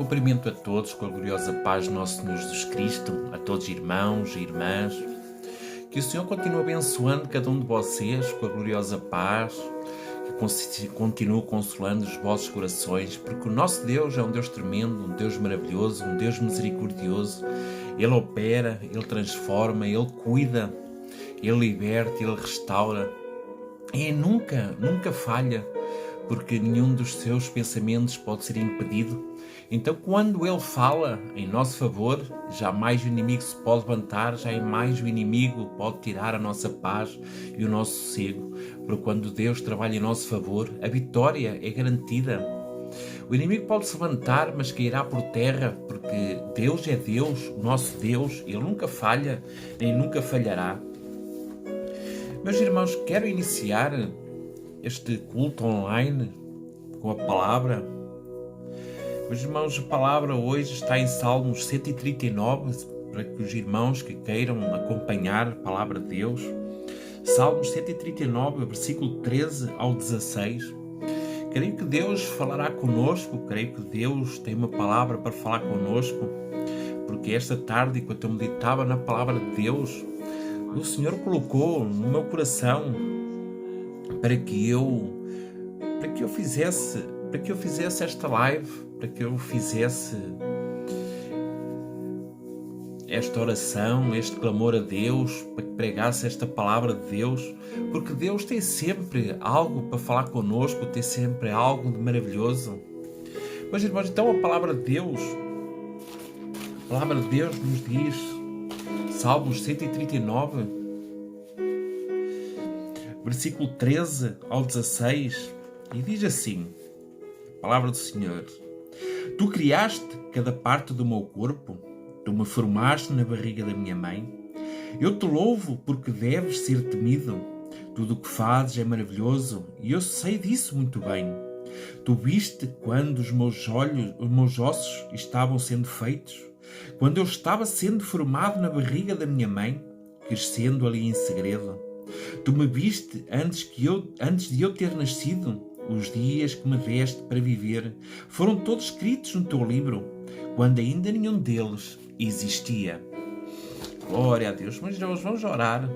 Cumprimento a todos com a gloriosa paz do nosso Senhor Jesus Cristo, a todos irmãos e irmãs. Que o Senhor continue abençoando cada um de vocês com a gloriosa paz, que continue consolando os vossos corações, porque o nosso Deus é um Deus tremendo, um Deus maravilhoso, um Deus misericordioso. Ele opera, Ele transforma, Ele cuida, Ele liberta, Ele restaura. E nunca falha, porque nenhum dos seus pensamentos pode ser impedido. Então, quando Ele fala em nosso favor, jamais o inimigo se pode levantar, jamais o inimigo pode tirar a nossa paz e o nosso sossego, porque quando Deus trabalha em nosso favor, a vitória é garantida. O inimigo pode se levantar, mas cairá por terra, porque Deus é Deus, o nosso Deus, Ele nunca falha, nem nunca falhará. Meus irmãos, quero iniciar este culto online com a palavra. Meus irmãos, a palavra hoje está em Salmos 139, para que os irmãos que queiram acompanhar a palavra de Deus. Salmos 139, versículo 13 ao 16. Creio que Deus falará conosco, creio que Deus tem uma palavra para falar conosco, porque esta tarde, enquanto eu meditava na palavra de Deus, o Senhor colocou no meu coração para que eu fizesse esta live, para que eu fizesse esta oração, este clamor a Deus, para que pregasse esta palavra de Deus, porque Deus tem sempre algo para falar connosco, tem sempre algo de maravilhoso. Mas irmãos, então a palavra de Deus nos diz, Salmos 139, versículo 13 ao 16, e diz assim, a palavra do Senhor: Tu criaste cada parte do meu corpo, tu me formaste na barriga da minha mãe. Eu te louvo porque deves ser temido. Tudo o que fazes é maravilhoso e eu sei disso muito bem. Tu viste quando os meus ossos estavam sendo feitos, quando eu estava sendo formado na barriga da minha mãe, crescendo ali em segredo. Tu me viste antes de eu ter nascido. Os dias que me deste para viver foram todos escritos no teu livro, quando ainda nenhum deles existia. Glória a Deus. Mas nós vamos orar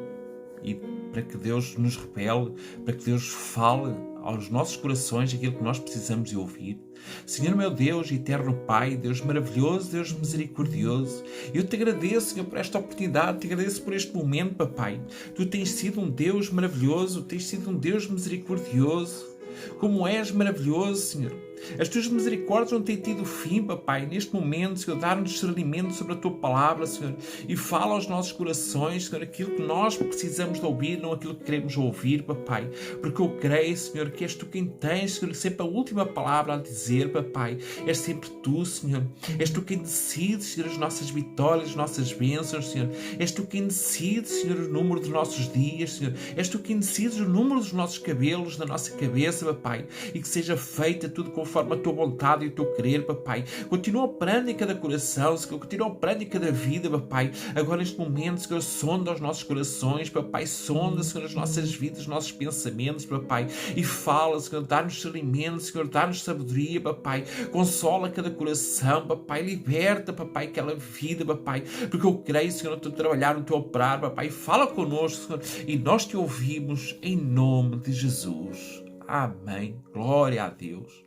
e para que Deus nos revele, para que Deus fale aos nossos corações aquilo que nós precisamos de ouvir. Senhor meu Deus, eterno Pai, Deus maravilhoso, Deus misericordioso, eu te agradeço, Senhor, por esta oportunidade, te agradeço por este momento, Papai. Tu tens sido um Deus maravilhoso, tens sido um Deus misericordioso. Como és maravilhoso, Senhor. As tuas misericórdias não têm tido fim, Papai. Neste momento, Senhor, dá-nos discernimento sobre a tua palavra, Senhor, e fala aos nossos corações, Senhor, aquilo que nós precisamos de ouvir, não aquilo que queremos ouvir, Papai. Porque eu creio, Senhor, que és tu quem tens, Senhor, sempre a última palavra a dizer, Papai. És sempre tu, Senhor. És tu quem decides, Senhor, as nossas vitórias, as nossas bênçãos, Senhor. És tu quem decides, Senhor, o número dos nossos dias, Senhor. És tu quem decides o número dos nossos cabelos, da nossa cabeça, Papai. E que seja feita tudo conforme a tua vontade e o teu querer, Papai. Continua operando em cada coração, Senhor. Continua operando em cada vida, Papai. Agora, neste momento, Senhor, sonda os nossos corações, Papai. Sonda, Senhor, as nossas vidas, os nossos pensamentos, Papai. E fala, Senhor, dá-nos discernimento, Senhor, dá-nos sabedoria, Papai. Consola cada coração, Papai. Liberta, Papai, aquela vida, Papai. Porque eu creio, Senhor, no teu trabalhar, no teu operar, Papai. Fala connosco, Senhor. E nós te ouvimos em nome de Jesus. Amém. Glória a Deus.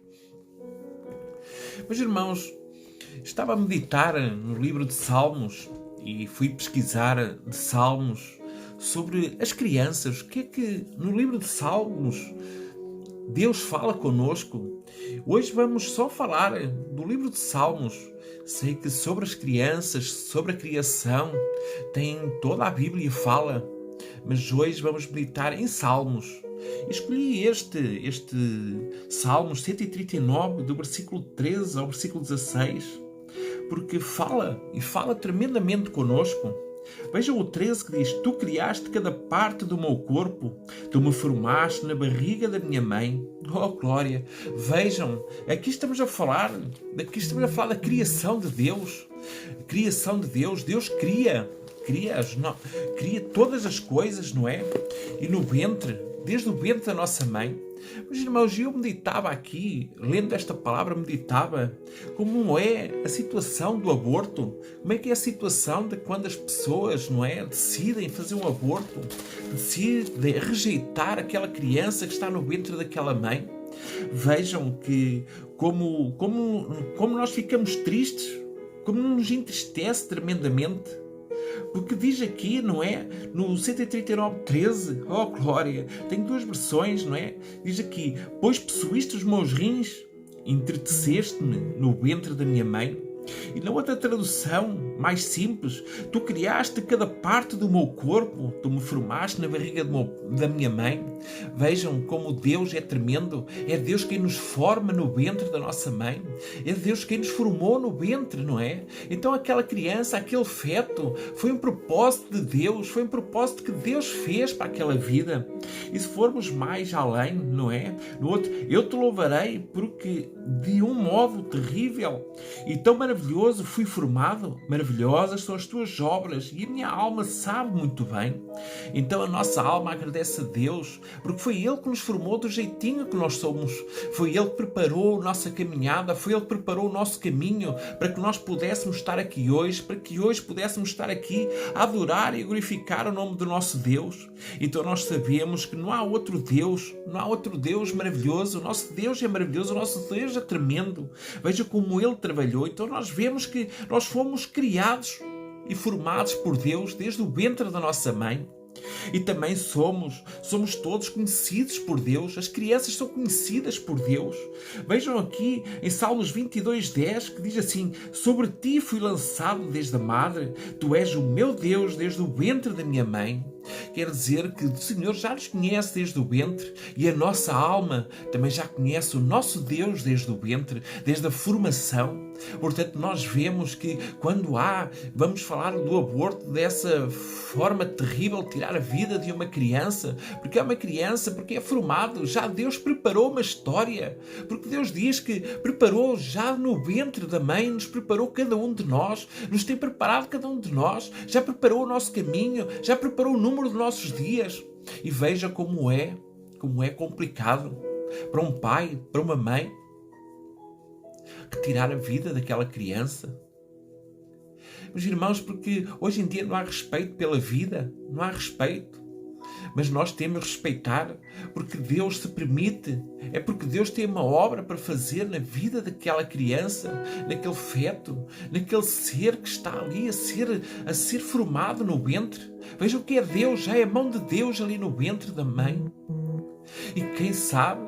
Meus irmãos, estava a meditar no livro de Salmos e fui pesquisar de Salmos sobre as crianças. O que é que no livro de Salmos Deus fala conosco? Hoje vamos só falar do livro de Salmos. Sei que sobre as crianças, sobre a criação, tem toda a Bíblia fala, mas hoje vamos meditar em Salmos. Escolhi este Salmos 139, do versículo 13 ao versículo 16, porque fala tremendamente conosco. Vejam o 13 que diz: Tu criaste cada parte do meu corpo, tu me formaste na barriga da minha mãe. Oh, glória! Vejam, aqui estamos a falar da criação de Deus. Criação de Deus. Deus cria todas as coisas, não é? E no ventre desde o ventre da nossa mãe. Mas, irmãos, eu meditava aqui, lendo esta palavra, meditava como é a situação do aborto, como é que é a situação de quando as pessoas, não é, decidem fazer um aborto, decidem rejeitar aquela criança que está no ventre daquela mãe. Vejam que como nós ficamos tristes, como nos entristece tremendamente. Porque diz aqui, não é? No 139:13, oh glória, tem duas versões, não é? Diz aqui: pois possuíste os meus rins, entreteceste-me no ventre da minha mãe. E na outra tradução, mais simples: tu criaste cada parte do meu corpo, tu me formaste na barriga da minha mãe. Vejam como Deus é tremendo. É Deus quem nos forma no ventre da nossa mãe. É Deus quem nos formou no ventre, não é? Então aquela criança, aquele feto, foi um propósito de Deus, foi um propósito que Deus fez para aquela vida. E se formos mais além, não é? No outro: eu te louvarei porque de um modo terrível e tão maravilhoso fui formado. Maravilhosas são as tuas obras e a minha alma sabe muito bem. Então a nossa alma agradece a Deus, porque foi Ele que nos formou do jeitinho que nós somos. Foi Ele que preparou a nossa caminhada, foi Ele que preparou o nosso caminho para que nós pudéssemos estar aqui hoje, para que hoje pudéssemos estar aqui a adorar e a glorificar o nome do nosso Deus. Então nós sabemos que não há outro Deus, não há outro Deus maravilhoso. O nosso Deus é maravilhoso, o nosso Deus é tremendo. Veja como Ele trabalhou. Então nós vemos que nós fomos criados e formados por Deus desde o ventre da nossa mãe. E também somos todos conhecidos por Deus. As crianças são conhecidas por Deus. Vejam aqui em Salmos 22:10 que diz assim: sobre ti fui lançado desde a madre, tu és o meu Deus desde o ventre da minha mãe. Quer dizer que o Senhor já nos conhece desde o ventre e a nossa alma também já conhece o nosso Deus desde o ventre, desde a formação. Portanto, nós vemos que quando vamos falar do aborto dessa forma terrível, tirar a vida de uma criança, porque é uma criança, porque é formado, já Deus preparou uma história, porque Deus diz que preparou já no ventre da mãe, nos preparou cada um de nós, nos tem preparado cada um de nós, já preparou o nosso caminho, já preparou o número dos nossos dias. E veja como é complicado para um pai, para uma mãe, que tirar a vida daquela criança. Meus irmãos, porque hoje em dia não há respeito pela vida, não há respeito. Mas nós temos de respeitar, porque Deus se permite, é porque Deus tem uma obra para fazer na vida daquela criança, naquele feto, naquele ser que está ali a ser formado no ventre. Vejam o que é Deus, já é a mão de Deus ali no ventre da mãe. E quem sabe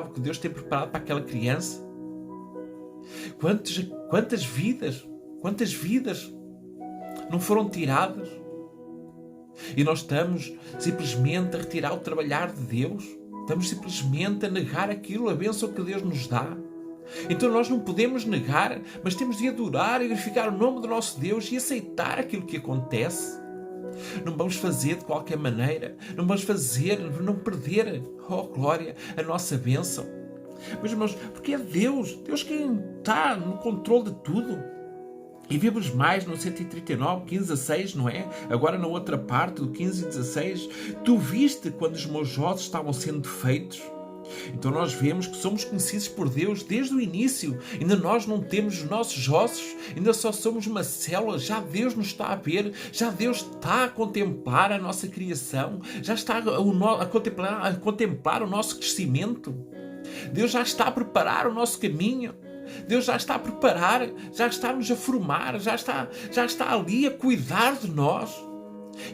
o que Deus tem preparado para aquela criança? Quantas vidas não foram tiradas? E nós estamos simplesmente a retirar o trabalhar de Deus. Estamos simplesmente a negar aquilo, a bênção que Deus nos dá. Então nós não podemos negar, mas temos de adorar e glorificar o nome do nosso Deus e aceitar aquilo que acontece. Não vamos fazer de qualquer maneira. Não vamos fazer, não perder, oh glória, a nossa bênção. Mas, irmãos, porque é Deus quem está no controle de tudo. E vemos mais no 139, 15-16, não é? Agora na outra parte, do 15 e 16. Tu viste quando os meus ossos estavam sendo feitos? Então nós vemos que somos conhecidos por Deus desde o início. Ainda nós não temos os nossos ossos, ainda só somos uma célula. Já Deus nos está a ver, já Deus está a contemplar a nossa criação, já está a contemplar o nosso crescimento. Deus já está a preparar o nosso caminho. Deus já está a preparar, já está-nos a formar, já está ali a cuidar de nós.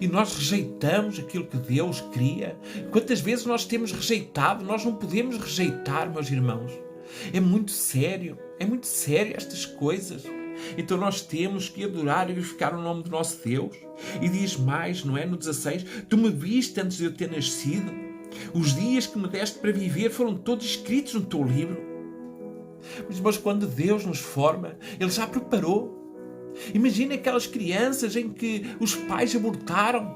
E nós rejeitamos aquilo que Deus cria. Quantas vezes nós temos rejeitado? Nós não podemos rejeitar, meus irmãos. É muito sério estas coisas. Então nós temos que adorar e glorificar o nome do nosso Deus. E diz mais, não é? No 16, tu me viste antes de eu ter nascido. Os dias que me deste para viver foram todos escritos no teu livro. Mas quando Deus nos forma, Ele já preparou. Imagina aquelas crianças em que os pais abortaram.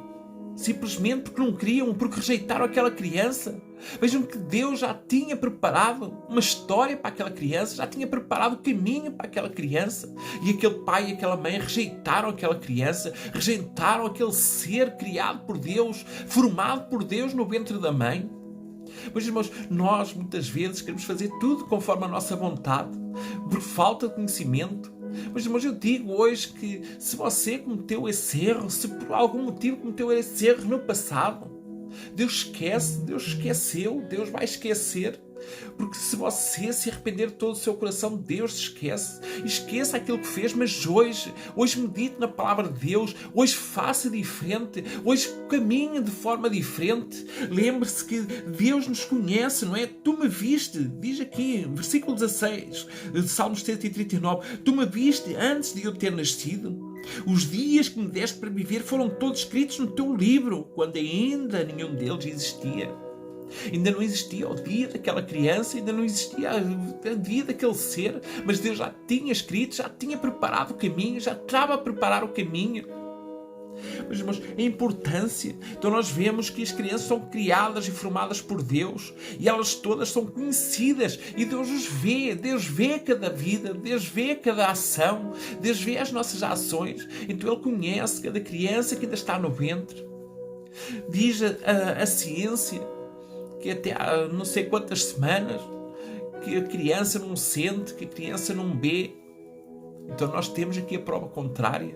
simplesmente porque não queriam, porque rejeitaram aquela criança. Vejam que Deus já tinha preparado uma história para aquela criança, já tinha preparado o caminho para aquela criança. E aquele pai e aquela mãe rejeitaram aquela criança, rejeitaram aquele ser criado por Deus, formado por Deus no ventre da mãe. Mas, irmãos, nós muitas vezes queremos fazer tudo conforme a nossa vontade, por falta de conhecimento. Mas, irmãos, eu digo hoje que se você cometeu esse erro, se por algum motivo cometeu esse erro no passado, Deus esquece, Deus esqueceu, Deus vai esquecer. Porque se você se arrepender de todo o seu coração, Deus se esquece. Esqueça aquilo que fez, mas hoje medite na palavra de Deus. Hoje faça diferente. Hoje caminhe de forma diferente. Lembre-se que Deus nos conhece, não é? Tu me viste, diz aqui, versículo 16, de Salmos 139. Tu me viste antes de eu ter nascido. Os dias que me deste para viver foram todos escritos no teu livro, quando ainda nenhum deles existia. Ainda não existia o dia daquela criança, ainda não existia o dia daquele ser, mas Deus já tinha escrito, já tinha preparado o caminho, já estava a preparar o caminho. Mas, irmãos, a importância, então nós vemos que as crianças são criadas e formadas por Deus, e elas todas são conhecidas, e Deus os vê, Deus vê cada vida, Deus vê cada ação, Deus vê as nossas ações, então Ele conhece cada criança que ainda está no ventre. Diz a ciência que até há não sei quantas semanas que a criança não sente, que a criança não vê. Então nós temos aqui a prova contrária,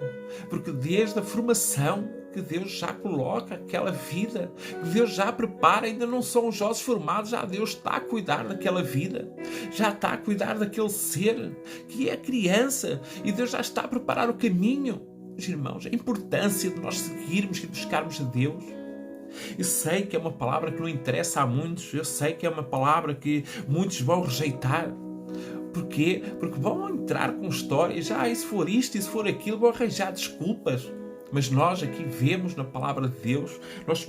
porque desde a formação que Deus já coloca aquela vida, que Deus já prepara, ainda não são os ossos formados, já Deus está a cuidar daquela vida, já está a cuidar daquele ser que é a criança, e Deus já está a preparar o caminho. Meus irmãos, a importância de nós seguirmos e buscarmos a Deus. Eu sei que é uma palavra que não interessa a muitos, eu sei que é uma palavra que muitos vão rejeitar. Porquê? Porque vão entrar com histórias, e se for isto, e se for aquilo, vão arranjar desculpas. Mas nós aqui vemos na palavra de Deus, nós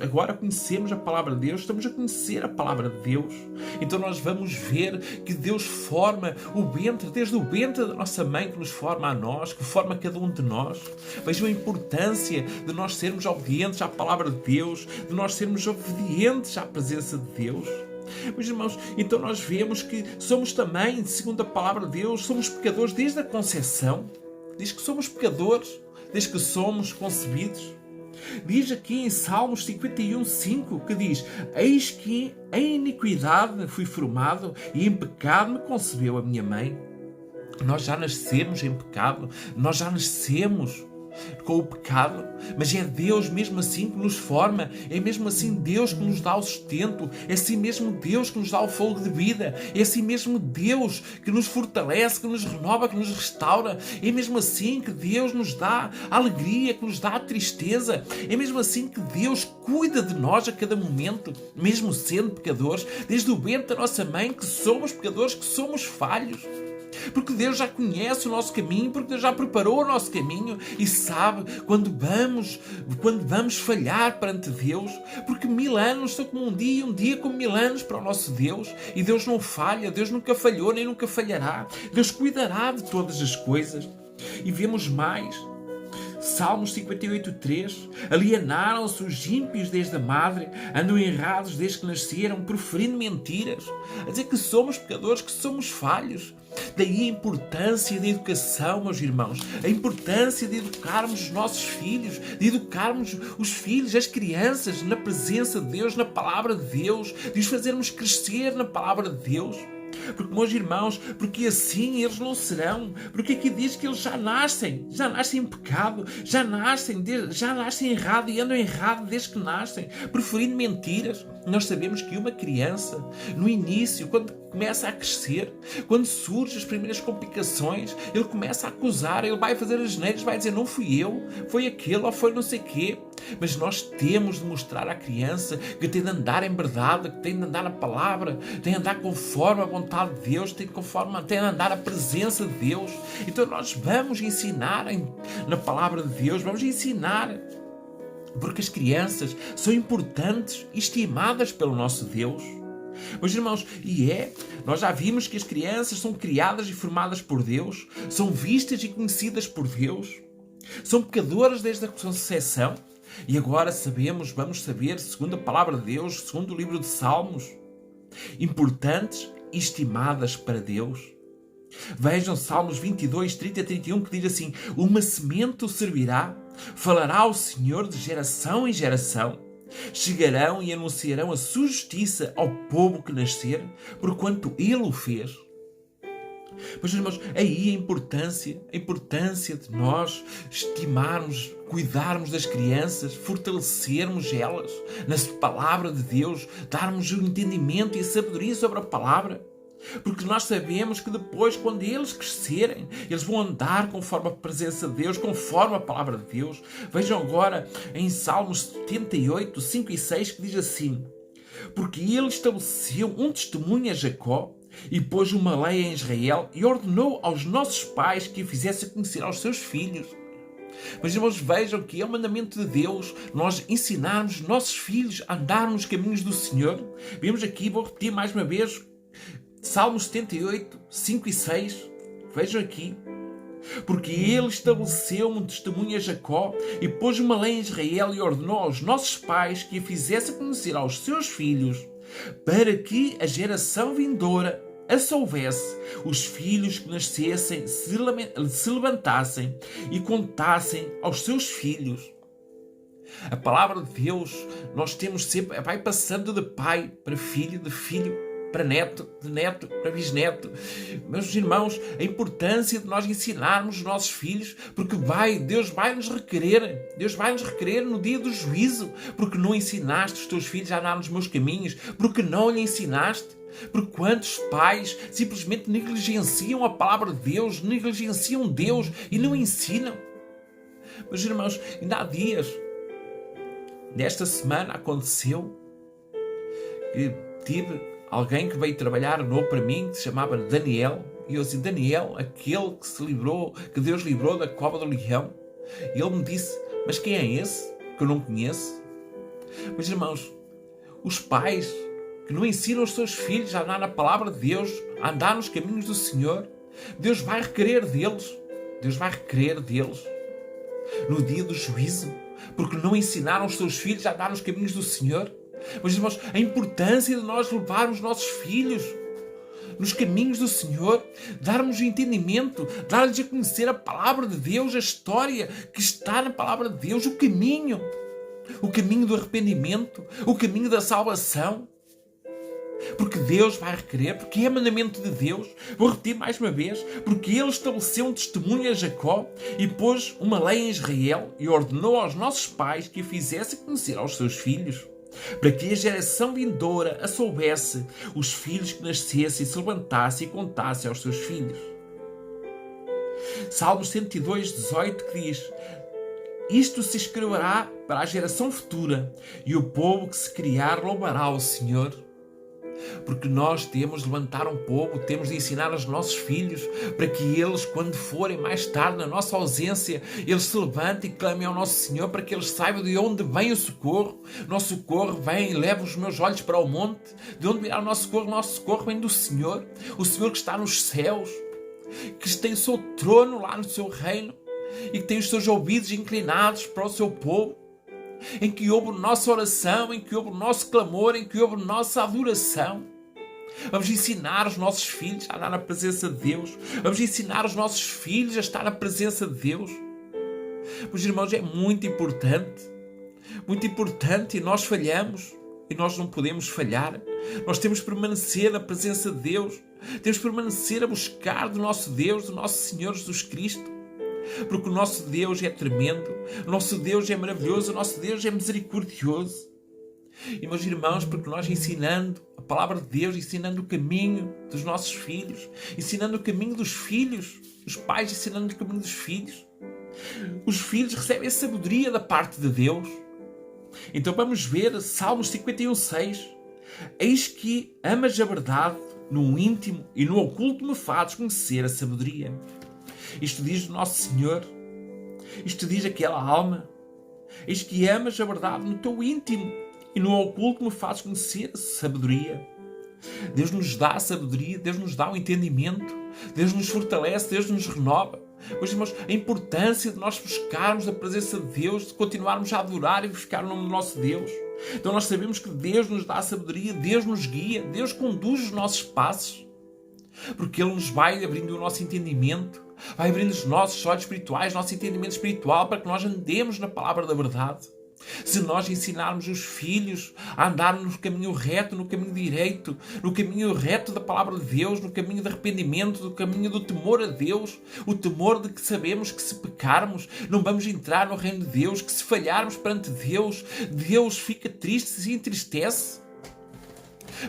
agora conhecemos a palavra de Deus, estamos a conhecer a palavra de Deus. Então nós vamos ver que Deus forma o ventre, desde o ventre da nossa mãe, que nos forma a nós, que forma cada um de nós. Vejam a importância de nós sermos obedientes à palavra de Deus, de nós sermos obedientes à presença de Deus. Meus irmãos, então nós vemos que somos também, segundo a palavra de Deus, somos pecadores desde a concepção. Diz que somos pecadores desde que somos concebidos. Diz aqui em Salmos 51:5 que diz: eis que em iniquidade fui formado e em pecado me concebeu a minha mãe. Nós já nascemos em pecado, nós já nascemos com o pecado, mas é Deus mesmo assim que nos forma, é mesmo assim Deus que nos dá o sustento, é assim mesmo Deus que nos dá o fogo de vida, é assim mesmo Deus que nos fortalece, que nos renova, que nos restaura, é mesmo assim que Deus nos dá a alegria, que nos dá a tristeza, é mesmo assim que Deus cuida de nós a cada momento, mesmo sendo pecadores, desde o ventre da nossa mãe, que somos pecadores, que somos falhos. Porque Deus já conhece o nosso caminho, porque Deus já preparou o nosso caminho e sabe quando vamos falhar perante Deus, porque 1000 anos são como um dia, e um dia como 1000 anos para o nosso Deus, e Deus não falha, Deus nunca falhou nem nunca falhará, Deus cuidará de todas as coisas. E vemos mais, Salmos 58:3, alienaram-se os ímpios desde a madre, andam errados desde que nasceram, proferindo mentiras, a dizer que somos pecadores, que somos falhos. Daí a importância da educação, meus irmãos, a importância de educarmos os nossos filhos, de educarmos os filhos, as crianças, na presença de Deus, na palavra de Deus, de os fazermos crescer na palavra de Deus. Porque, meus irmãos, porque assim eles não serão, porque aqui diz que eles já nascem em pecado, já nascem errado e andam errado desde que nascem, preferindo mentiras. Nós sabemos que uma criança, no início, quando começa a crescer, quando surgem as primeiras complicações, ele começa a acusar, ele vai fazer as neiras, vai dizer: não fui eu, foi aquele ou foi não sei quê. Mas nós temos de mostrar à criança que tem de andar em verdade, que tem de andar na palavra, tem de andar conforme a vontade de Deus, tem de andar na presença de Deus. Então nós vamos ensinar na palavra de Deus, vamos ensinar, porque as crianças são importantes e estimadas pelo nosso Deus. Meus irmãos, nós já vimos que as crianças são criadas e formadas por Deus, são vistas e conhecidas por Deus, são pecadoras desde a concepção, E agora vamos saber, segundo a palavra de Deus, segundo o livro de Salmos, importantes e estimadas para Deus. Vejam Salmos 22, 30 e 31, que diz assim: uma semente o servirá, falará ao Senhor de geração em geração. Chegarão e anunciarão a sua justiça ao povo que nascer, porquanto Ele o fez. Mas, irmãos, aí a importância de nós estimarmos, cuidarmos das crianças, fortalecermos elas na palavra de Deus, darmos o entendimento e a sabedoria sobre a palavra. Porque nós sabemos que depois, quando eles crescerem, eles vão andar conforme a presença de Deus, conforme a palavra de Deus. Vejam agora em Salmos 78, 5 e 6, que diz assim: porque ele estabeleceu um testemunho a Jacó e pôs uma lei em Israel e ordenou aos nossos pais que a fizessem conhecer aos seus filhos. Mas, irmãos, vejam que é o mandamento de Deus nós ensinarmos os nossos filhos a andar nos caminhos do Senhor. Vemos aqui, vou repetir mais uma vez, Salmos 78, 5 e 6. Vejam aqui. Porque ele estabeleceu um testemunho a Jacó e pôs uma lei em Israel e ordenou aos nossos pais que a fizessem conhecer aos seus filhos, para que a geração vindoura a soubesse, os filhos que nascessem se levantassem e contassem aos seus filhos. A palavra de Deus, nós temos sempre, vai passando de pai para filho, de filho para neto, de neto para bisneto. Meus irmãos, a importância de nós ensinarmos os nossos filhos, porque Deus vai nos requerer no dia do juízo, porque não ensinaste os teus filhos a andar nos meus caminhos, porque não lhe ensinaste. Porque quantos pais simplesmente negligenciam a palavra de Deus, negligenciam Deus e não ensinam. Meus irmãos, ainda há dias, nesta semana aconteceu que tive alguém que veio trabalhar novo para mim, que se chamava Daniel, e eu disse: Daniel, aquele que Deus livrou da cova do leão. E ele me disse: mas quem é esse que eu não conheço? Mas, irmãos, os pais que não ensinam os seus filhos a andar na palavra de Deus, a andar nos caminhos do Senhor, Deus vai requerer deles no dia do juízo, porque não ensinaram os seus filhos a andar nos caminhos do Senhor. Mas, irmãos, a importância de nós levarmos os nossos filhos nos caminhos do Senhor, darmos o entendimento, dar-lhes a conhecer a palavra de Deus, a história que está na palavra de Deus, o caminho do arrependimento, o caminho da salvação. Porque Deus vai requerer, porque é mandamento de Deus. Vou repetir mais uma vez: porque ele estabeleceu um testemunho a Jacó e pôs uma lei em Israel e ordenou aos nossos pais que a fizessem conhecer aos seus filhos, para que a geração vindoura a soubesse, os filhos que nascessem se levantassem e contassem aos seus filhos. Salmos 102, 18, que diz: isto se escreverá para a geração futura, e o povo que se criar louvará o Senhor. Porque nós temos de levantar um povo, temos de ensinar aos nossos filhos, para que eles, quando forem mais tarde, na nossa ausência, eles se levantem e clamem ao nosso Senhor, para que eles saibam de onde vem o socorro. O nosso socorro vem e leva os meus olhos para o monte. De onde virá o nosso socorro? O nosso socorro vem do Senhor, o Senhor que está nos céus, que tem o seu trono lá no seu reino e que tem os seus ouvidos inclinados para o seu povo, em que ouve a nossa oração, em que ouve o nosso clamor, em que ouve a nossa adoração. Vamos ensinar os nossos filhos a andar na presença de Deus. Vamos ensinar os nossos filhos a estar na presença de Deus. Meus irmãos, é muito importante, e nós falhamos, e nós não podemos falhar. Nós temos de permanecer na presença de Deus, temos de permanecer a buscar do nosso Deus, do nosso Senhor Jesus Cristo. Porque o nosso Deus é tremendo, o nosso Deus é maravilhoso, o nosso Deus é misericordioso. E, meus irmãos, porque nós ensinando a palavra de Deus, ensinando o caminho dos nossos filhos, ensinando o caminho dos filhos, os pais ensinando o caminho dos filhos, os filhos recebem a sabedoria da parte de Deus. Então vamos ver Salmos 51, 6. Eis que amas a verdade, no íntimo e no oculto me fazes conhecer a sabedoria. Isto diz o nosso Senhor, isto diz aquela alma: eis que amas a verdade no teu íntimo e no oculto me fazes conhecer a sabedoria. Deus nos dá a sabedoria, Deus nos dá o entendimento, Deus nos fortalece, Deus nos renova. Meus irmãos, a importância de nós buscarmos a presença de Deus, de continuarmos a adorar e buscar o nome do nosso Deus. Então nós sabemos que Deus nos dá a sabedoria, Deus nos guia, Deus conduz os nossos passos. Porque Ele nos vai abrindo o nosso entendimento, vai abrindo os nossos olhos espirituais, nosso entendimento espiritual, para que nós andemos na palavra da verdade. Se nós ensinarmos os filhos a andar no caminho reto, no caminho direito, no caminho reto da palavra de Deus, no caminho de arrependimento, no caminho do temor a Deus, o temor de que sabemos que se pecarmos não vamos entrar no reino de Deus, que se falharmos perante Deus, Deus fica triste, se entristece,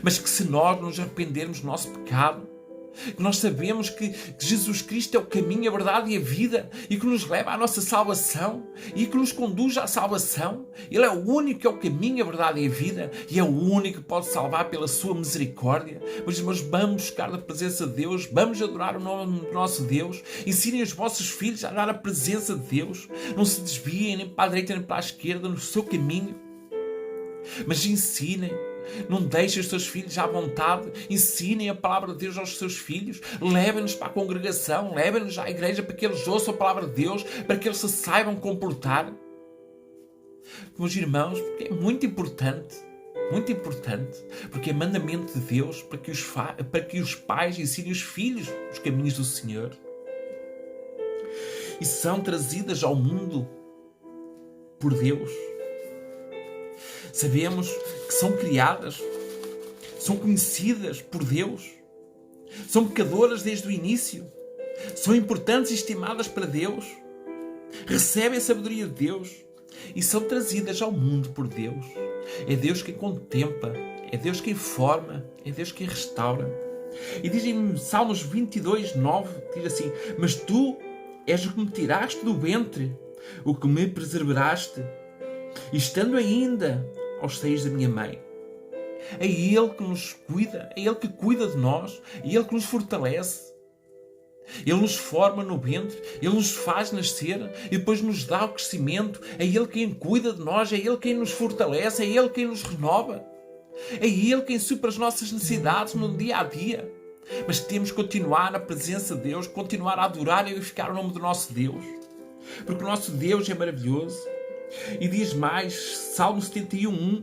mas que se nós nos arrependermos do nosso pecado, que nós sabemos que Jesus Cristo é o caminho, a verdade e a vida, e que nos leva à nossa salvação e que nos conduz à salvação. Ele é o único que é o caminho, a verdade e a vida, e é o único que pode salvar pela sua misericórdia. Mas vamos buscar a presença de Deus, vamos adorar o nome do nosso Deus. Ensinem os vossos filhos a andar na presença de Deus. Não se desviem nem para a direita nem para a esquerda no seu caminho, mas ensinem. Não deixem os seus filhos à vontade. Ensinem a palavra de Deus aos seus filhos. Levem-nos para a congregação. Levem-nos à igreja para que eles ouçam a palavra de Deus, para que eles se saibam comportar. Meus irmãos, porque é muito importante, porque é mandamento de Deus para que os pais ensinem os filhos os caminhos do Senhor. E são trazidas ao mundo por Deus. Sabemos que são criadas, são conhecidas por Deus, são pecadoras desde o início, são importantes e estimadas para Deus, recebem a sabedoria de Deus e são trazidas ao mundo por Deus. É Deus quem contempla, é Deus quem forma, é Deus quem restaura. E diz em Salmos 22, 9, diz assim: mas tu és o que me tiraste do ventre, o que me preservaste, e estando ainda aos seios da minha mãe. É Ele que nos cuida, é Ele que cuida de nós, é Ele que nos fortalece. Ele nos forma no ventre, Ele nos faz nascer e depois nos dá o crescimento. É Ele quem cuida de nós, é Ele quem nos fortalece, é Ele quem nos renova. É Ele quem supra as nossas necessidades no dia a dia. Mas temos que continuar na presença de Deus, continuar a adorar e glorificar o nome do nosso Deus. Porque o nosso Deus é maravilhoso. E diz mais, Salmo 71:1: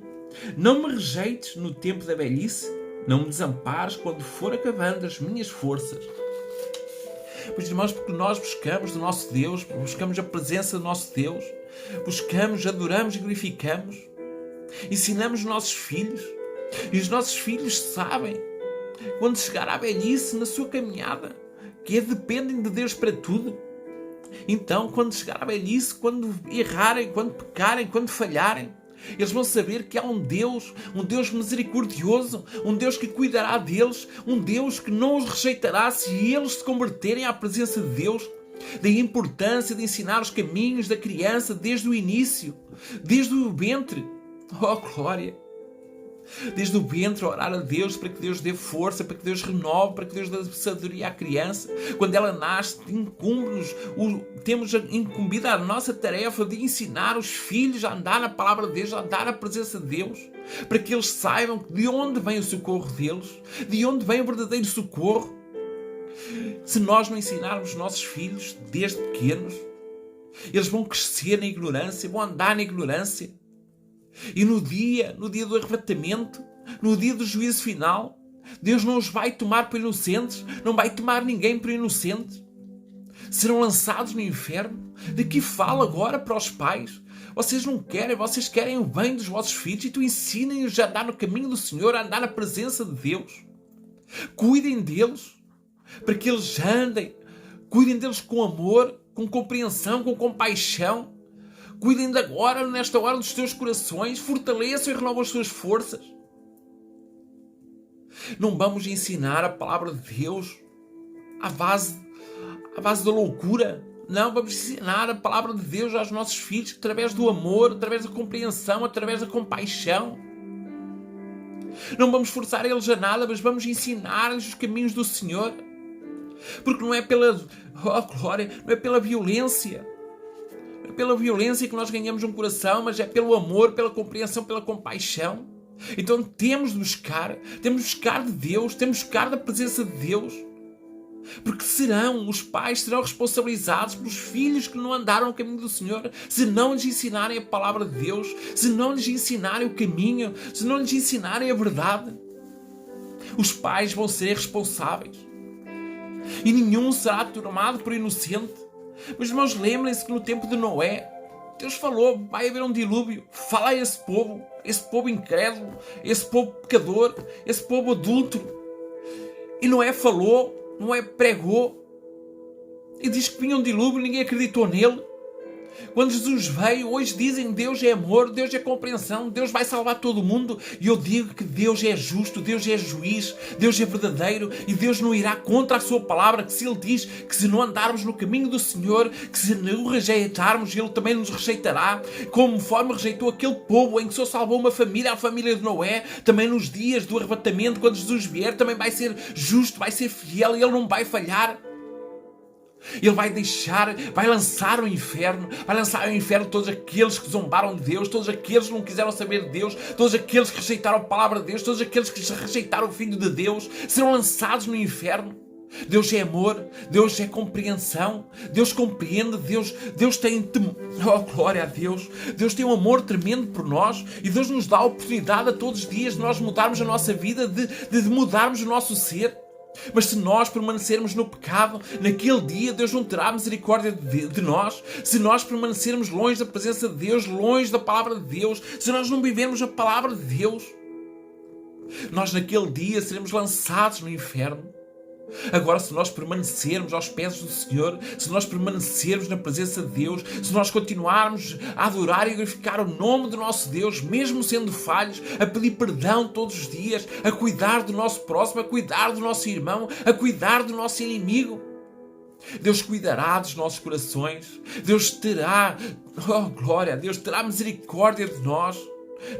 não me rejeites no tempo da velhice, não me desampares quando for acabando as minhas forças. Pois, irmãos, porque nós buscamos o nosso Deus, buscamos a presença do nosso Deus, buscamos, adoramos e glorificamos, ensinamos os nossos filhos, e os nossos filhos sabem, quando chegar à velhice na sua caminhada, que dependem de Deus para tudo. Então, quando chegar à velhice, quando errarem, quando pecarem, quando falharem, eles vão saber que há um Deus misericordioso, um Deus que cuidará deles, um Deus que não os rejeitará se eles se converterem à presença de Deus. Daí a importância de ensinar os caminhos da criança desde o início, desde o ventre. Oh, glória! Desde o ventre, orar a Deus para que Deus dê força, para que Deus renove, para que Deus dê sabedoria à criança. Quando ela nasce, temos incumbida a nossa tarefa de ensinar os filhos a andar na palavra de Deus, a andar na presença de Deus, para que eles saibam de onde vem o socorro deles, de onde vem o verdadeiro socorro. Se nós não ensinarmos os nossos filhos desde pequenos, eles vão crescer na ignorância, vão andar na ignorância. E no dia do arrebatamento, no dia do juízo final, Deus não os vai tomar por inocentes, não vai tomar ninguém por inocente. Serão lançados no inferno. De que fala agora para os pais? Vocês não querem, vocês querem o bem dos vossos filhos, e tu ensinem-os a andar no caminho do Senhor, a andar na presença de Deus. Cuidem deles, para que eles andem. Cuidem deles com amor, com compreensão, com compaixão. Cuidem de agora, nesta hora, dos teus corações. Fortaleçam e renovam as suas forças. Não vamos ensinar a palavra de Deus à base da loucura. Não, vamos ensinar a palavra de Deus aos nossos filhos através do amor, através da compreensão, através da compaixão. Não vamos forçar eles a nada, mas vamos ensinar-lhes os caminhos do Senhor. Porque não é pela violência. Não é pela violência que nós ganhamos um coração, mas é pelo amor, pela compreensão, pela compaixão. Então temos de buscar de Deus, temos de buscar da presença de Deus. Porque os pais serão responsabilizados pelos filhos que não andaram no caminho do Senhor, se não lhes ensinarem a palavra de Deus, se não lhes ensinarem o caminho, se não lhes ensinarem a verdade. Os pais vão ser responsáveis. E nenhum será tomado por inocente. Mas, irmãos, lembrem-se que no tempo de Noé, Deus falou, vai haver um dilúvio. Fala a esse povo incrédulo, esse povo pecador, esse povo adúltero. E Noé falou, Noé pregou, e diz que vinha um dilúvio e ninguém acreditou nele. Quando Jesus veio, hoje dizem Deus é amor, Deus é compreensão, Deus vai salvar todo o mundo. E eu digo que Deus é justo, Deus é juiz, Deus é verdadeiro e Deus não irá contra a sua palavra, que se Ele diz que se não andarmos no caminho do Senhor, que se o rejeitarmos, Ele também nos rejeitará. Conforme rejeitou aquele povo em que só salvou uma família, a família de Noé, também nos dias do arrebatamento, quando Jesus vier, também vai ser justo, vai ser fiel e Ele não vai falhar. Ele vai lançar ao inferno todos aqueles que zombaram de Deus, todos aqueles que não quiseram saber de Deus, todos aqueles que rejeitaram a palavra de Deus, todos aqueles que rejeitaram o Filho de Deus, serão lançados no inferno. Deus é amor, Deus é compreensão, Deus compreende, Deus tem temor, oh glória a Deus, Deus tem um amor tremendo por nós e Deus nos dá a oportunidade a todos os dias de nós mudarmos a nossa vida, de mudarmos o nosso ser. Mas se nós permanecermos no pecado, naquele dia Deus não terá misericórdia de nós. Se nós permanecermos longe da presença de Deus, longe da palavra de Deus, se nós não vivermos a palavra de Deus, nós naquele dia seremos lançados no inferno. Agora, se nós permanecermos aos pés do Senhor, se nós permanecermos na presença de Deus, se nós continuarmos a adorar e glorificar o nome do nosso Deus, mesmo sendo falhos, a pedir perdão todos os dias, a cuidar do nosso próximo, a cuidar do nosso irmão, a cuidar do nosso inimigo, Deus cuidará dos nossos corações. Deus terá, oh glória a Deus, terá misericórdia de nós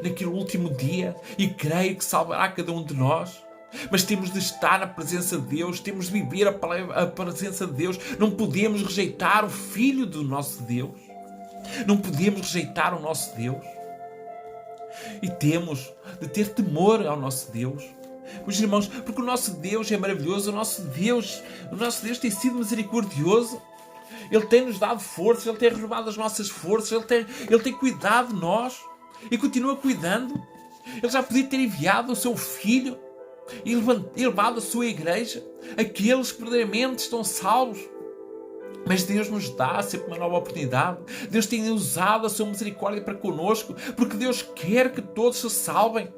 naquele último dia e creio que salvará cada um de nós. Mas temos de estar na presença de Deus, temos de viver a presença de Deus. Não podemos rejeitar o Filho do nosso Deus. Não podemos rejeitar o nosso Deus. E temos de ter temor ao nosso Deus. Meus irmãos, porque o nosso Deus é maravilhoso, o nosso Deus tem sido misericordioso. Ele tem-nos dado força, Ele tem renovado as nossas forças, Ele tem cuidado de nós e continua cuidando. Ele já podia ter enviado o seu Filho e levado a sua igreja, aqueles que verdadeiramente estão salvos. Mas Deus nos dá sempre uma nova oportunidade. Deus tem usado a sua misericórdia para conosco, porque Deus quer que todos se salvem.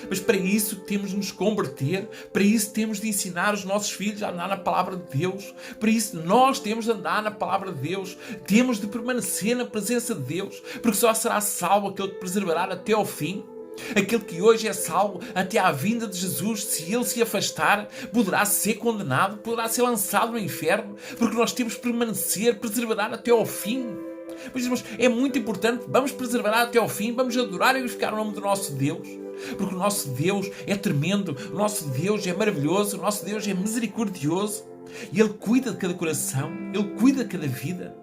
Mas para isso temos de nos converter, para isso temos de ensinar os nossos filhos a andar na palavra de Deus, para isso nós temos de andar na palavra de Deus, temos de permanecer na presença de Deus, porque só será salvo aquele que perseverar até ao fim. Aquele que hoje é salvo até à vinda de Jesus, se ele se afastar, poderá ser condenado, poderá ser lançado no inferno, porque nós temos de permanecer, perseverar até ao fim. Mas, irmãos, é muito importante, vamos perseverar até ao fim, vamos adorar e glorificar o nome do nosso Deus, porque o nosso Deus é tremendo, o nosso Deus é maravilhoso, o nosso Deus é misericordioso, e Ele cuida de cada coração, Ele cuida de cada vida,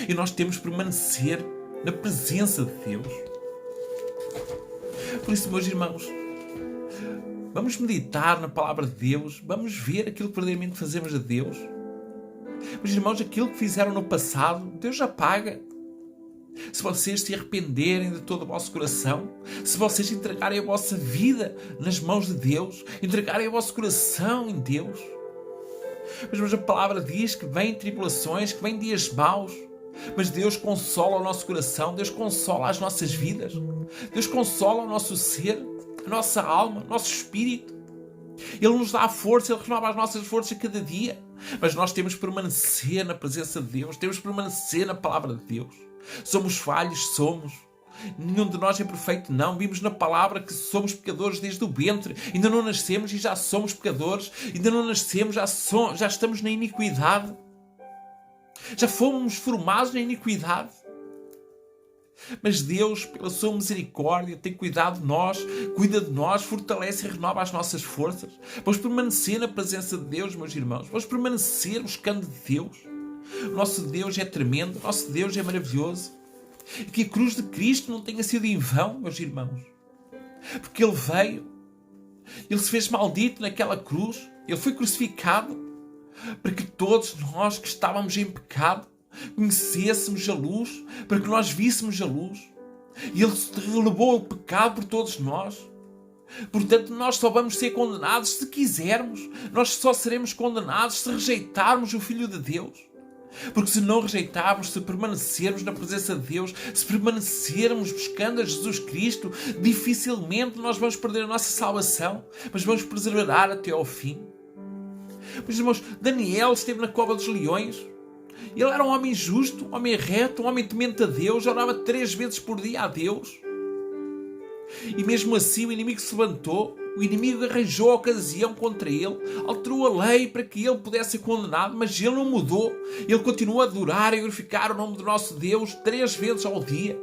e nós temos de permanecer na presença de Deus. Por isso, meus irmãos, vamos meditar na palavra de Deus, vamos ver aquilo que verdadeiramente fazemos a Deus. Meus irmãos, aquilo que fizeram no passado, Deus já paga. Se vocês se arrependerem de todo o vosso coração, se vocês entregarem a vossa vida nas mãos de Deus, entregarem o vosso coração em Deus. Mas a palavra diz que vêm tribulações, que vêm dias maus. Mas Deus consola o nosso coração, Deus consola as nossas vidas, Deus consola o nosso ser, a nossa alma, o nosso espírito. Ele nos dá a força, Ele renova as nossas forças cada dia. Mas nós temos que permanecer na presença de Deus, temos que permanecer na palavra de Deus. Somos falhos, somos. Nenhum de nós é perfeito, não. Vimos na palavra que somos pecadores desde o ventre. Ainda não nascemos e já somos pecadores. Ainda não nascemos, já estamos na iniquidade. Já fomos formados na iniquidade. Mas Deus, pela sua misericórdia, tem cuidado de nós, cuida de nós, fortalece e renova as nossas forças. Vamos permanecer na presença de Deus, meus irmãos. Vamos permanecer buscando de Deus. O nosso Deus é tremendo, o nosso Deus é maravilhoso. E que a cruz de Cristo não tenha sido em vão, meus irmãos. Porque Ele veio, Ele se fez maldito naquela cruz, Ele foi crucificado para que todos nós que estávamos em pecado conhecêssemos a luz, para que nós víssemos a luz. E Ele relevou o pecado por todos nós. Portanto, nós só vamos ser condenados se quisermos. Nós só seremos condenados se rejeitarmos o Filho de Deus. Porque se não rejeitarmos, se permanecermos na presença de Deus, se permanecermos buscando a Jesus Cristo, dificilmente nós vamos perder a nossa salvação, mas vamos perseverar até ao fim. Meus irmãos, Daniel esteve na cova dos leões. Ele era um homem justo, um homem reto, um homem temente a Deus, orava 3 vezes por dia a Deus. E mesmo assim o inimigo se levantou, o inimigo arranjou a ocasião contra ele, alterou a lei para que ele pudesse ser condenado, mas ele não mudou. Ele continuou a adorar e glorificar o nome do nosso Deus 3 vezes ao dia.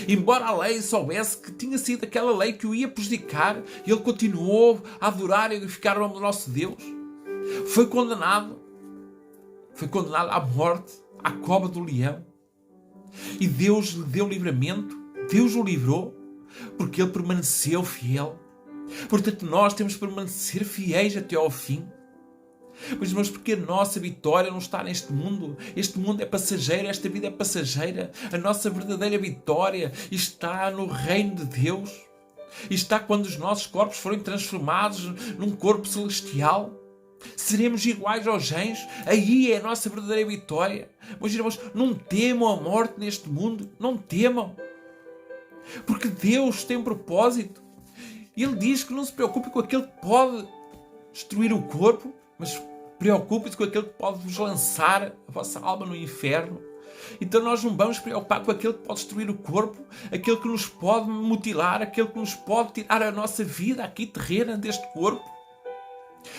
Embora a lei soubesse que tinha sido aquela lei que o ia prejudicar, ele continuou a adorar e glorificar o nome do nosso Deus. Foi condenado à morte, à cova do leão. E Deus lhe deu livramento, Deus o livrou, porque ele permaneceu fiel. Portanto, nós temos de permanecer fiéis até ao fim. Mas porque a nossa vitória não está neste mundo. Este mundo é passageiro, esta vida é passageira. A nossa verdadeira vitória está no reino de Deus. Está quando os nossos corpos forem transformados num corpo celestial. Seremos iguais aos anjos. Aí é a nossa verdadeira vitória. Meus irmãos, não temam a morte neste mundo. Não temam. Porque Deus tem um propósito. Ele diz que não se preocupe com aquele que pode destruir o corpo, mas preocupe-se com aquele que pode vos lançar a vossa alma no inferno. Então nós não vamos preocupar com aquele que pode destruir o corpo, aquele que nos pode mutilar, aquele que nos pode tirar a nossa vida aqui terrena deste corpo.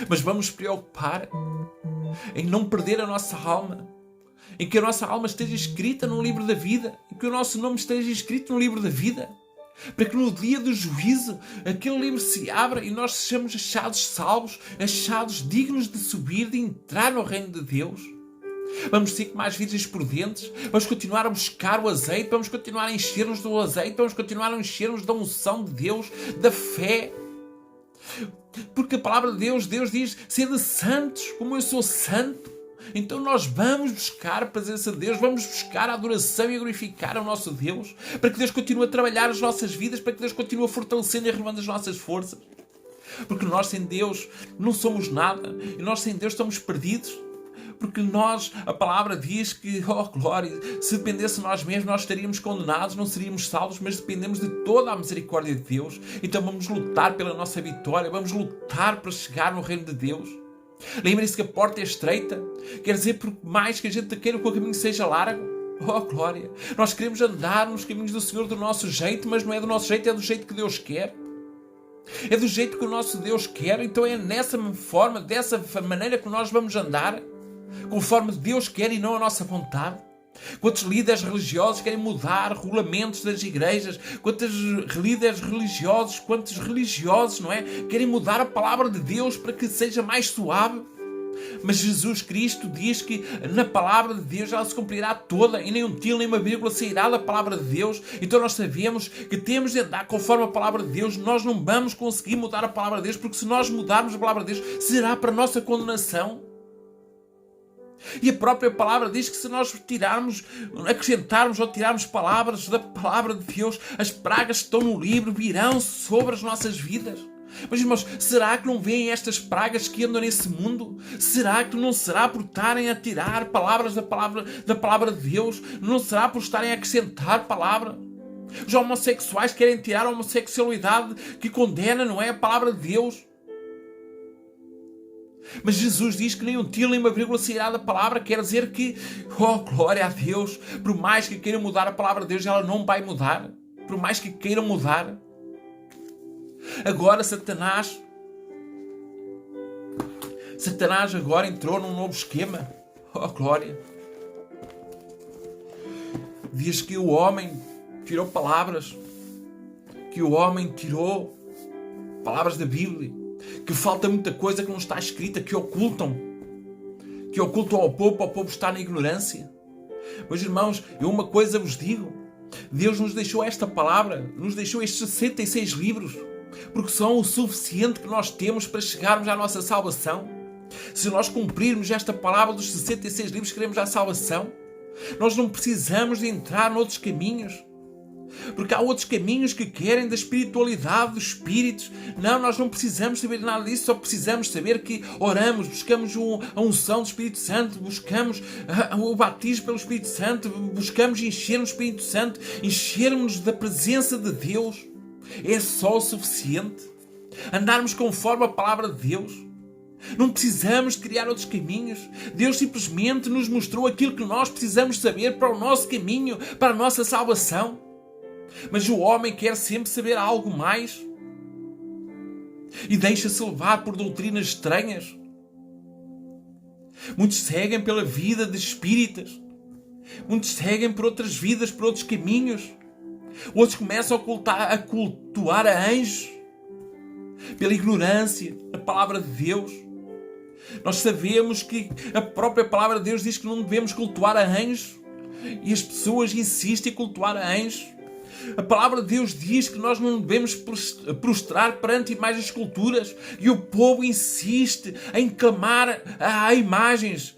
Mas vamos preocupar em não perder a nossa alma, em que a nossa alma esteja escrita no livro da vida, em que o nosso nome esteja escrito no livro da vida, para que no dia do juízo aquele livro se abra e nós sejamos achados salvos, achados dignos de subir, de entrar no reino de Deus. Vamos ser mais virgens prudentes, vamos continuar a buscar o azeite, vamos continuar a encher-nos do azeite, vamos continuar a encher-nos da unção de Deus, da fé. Porque a palavra de Deus diz: sede santos como eu sou santo. Então nós vamos buscar a presença de Deus, vamos buscar a adoração e a glorificar o nosso Deus, para que Deus continue a trabalhar as nossas vidas, para que Deus continue a fortalecendo e a renovando as nossas forças. Porque nós sem Deus não somos nada, e nós sem Deus estamos perdidos. Porque a palavra diz que, oh glória, se dependesse de nós mesmos, nós estaríamos condenados, não seríamos salvos, mas dependemos de toda a misericórdia de Deus. Então vamos lutar pela nossa vitória, vamos lutar para chegar no reino de Deus. Lembrem-se que a porta é estreita, quer dizer, por mais que a gente queira que o caminho seja largo. Oh glória, nós queremos andar nos caminhos do Senhor do nosso jeito, mas não é do nosso jeito, é do jeito que Deus quer. É do jeito que o nosso Deus quer, então é nessa forma, dessa maneira que nós vamos andar, conforme Deus quer e não a nossa vontade. Quantos líderes religiosos querem mudar regulamentos das igrejas? Quantos líderes religiosos, quantos religiosos, não é? Querem mudar a palavra de Deus para que seja mais suave. Mas Jesus Cristo diz que na palavra de Deus ela se cumprirá toda e nem um tio nem uma vírgula sairá da palavra de Deus. Então nós sabemos que temos de andar conforme a palavra de Deus. Nós não vamos conseguir mudar a palavra de Deus, porque se nós mudarmos a palavra de Deus será para a nossa condenação. E a própria palavra diz que se nós acrescentarmos ou tirarmos palavras da palavra de Deus, as pragas que estão no livro virão sobre as nossas vidas. Mas irmãos, será que não veem estas pragas que andam nesse mundo? Será que não será por estarem a tirar palavras da palavra de Deus? Não será por estarem a acrescentar palavra? Os homossexuais querem tirar a homossexualidade que condena, não é, a palavra de Deus? Mas Jesus diz que nem um tiro nem uma vírgula sairá da palavra. Quer dizer que, oh glória a Deus, por mais que queiram mudar a palavra de Deus, ela não vai mudar. Por mais que queiram mudar. Agora Satanás agora entrou num novo esquema. Oh glória. Diz que o homem tirou palavras. Que o homem tirou palavras da Bíblia. Que falta muita coisa que não está escrita, que ocultam ao povo está na ignorância. Meus irmãos, eu uma coisa vos digo: Deus nos deixou esta palavra, nos deixou estes 66 livros, porque são o suficiente que nós temos para chegarmos à nossa salvação. Se nós cumprirmos esta palavra dos 66 livros que queremos à salvação, nós não precisamos de entrar noutros caminhos. Porque há outros caminhos que querem da espiritualidade, dos espíritos. Não, nós não precisamos saber nada disso, só precisamos saber que oramos, buscamos a unção do Espírito Santo, buscamos o batismo pelo Espírito Santo, buscamos encher-nos do Espírito Santo, enchermos-nos da presença de Deus. É só o suficiente. Andarmos conforme a palavra de Deus. Não precisamos de criar outros caminhos. Deus simplesmente nos mostrou aquilo que nós precisamos saber para o nosso caminho, para a nossa salvação. Mas o homem quer sempre saber algo mais e deixa-se levar por doutrinas estranhas. Muitos seguem pela vida de espíritas, muitos seguem por outras vidas, por outros caminhos. Outros começam a cultuar a anjos pela ignorância da palavra de Deus. Nós sabemos que a própria palavra de Deus diz que não devemos cultuar a anjos e as pessoas insistem em cultuar a anjos. A palavra de Deus diz que nós não devemos prostrar perante imagens de esculturas e o povo insiste em clamar a imagens,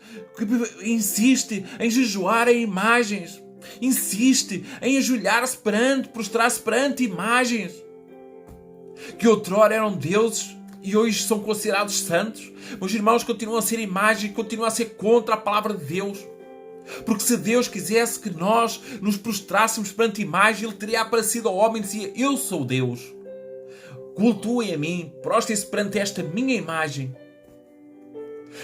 insiste em jejuar a imagens, insiste em ajoelhar-se prostrar-se perante imagens que outrora eram deuses e hoje são considerados santos. Meus irmãos, continuam a ser imagens, continuam a ser contra a palavra de Deus. Porque se Deus quisesse que nós nos prostrássemos perante imagem, Ele teria aparecido ao homem e dizia: eu sou Deus, cultuem a mim, prostrem-se perante esta minha imagem.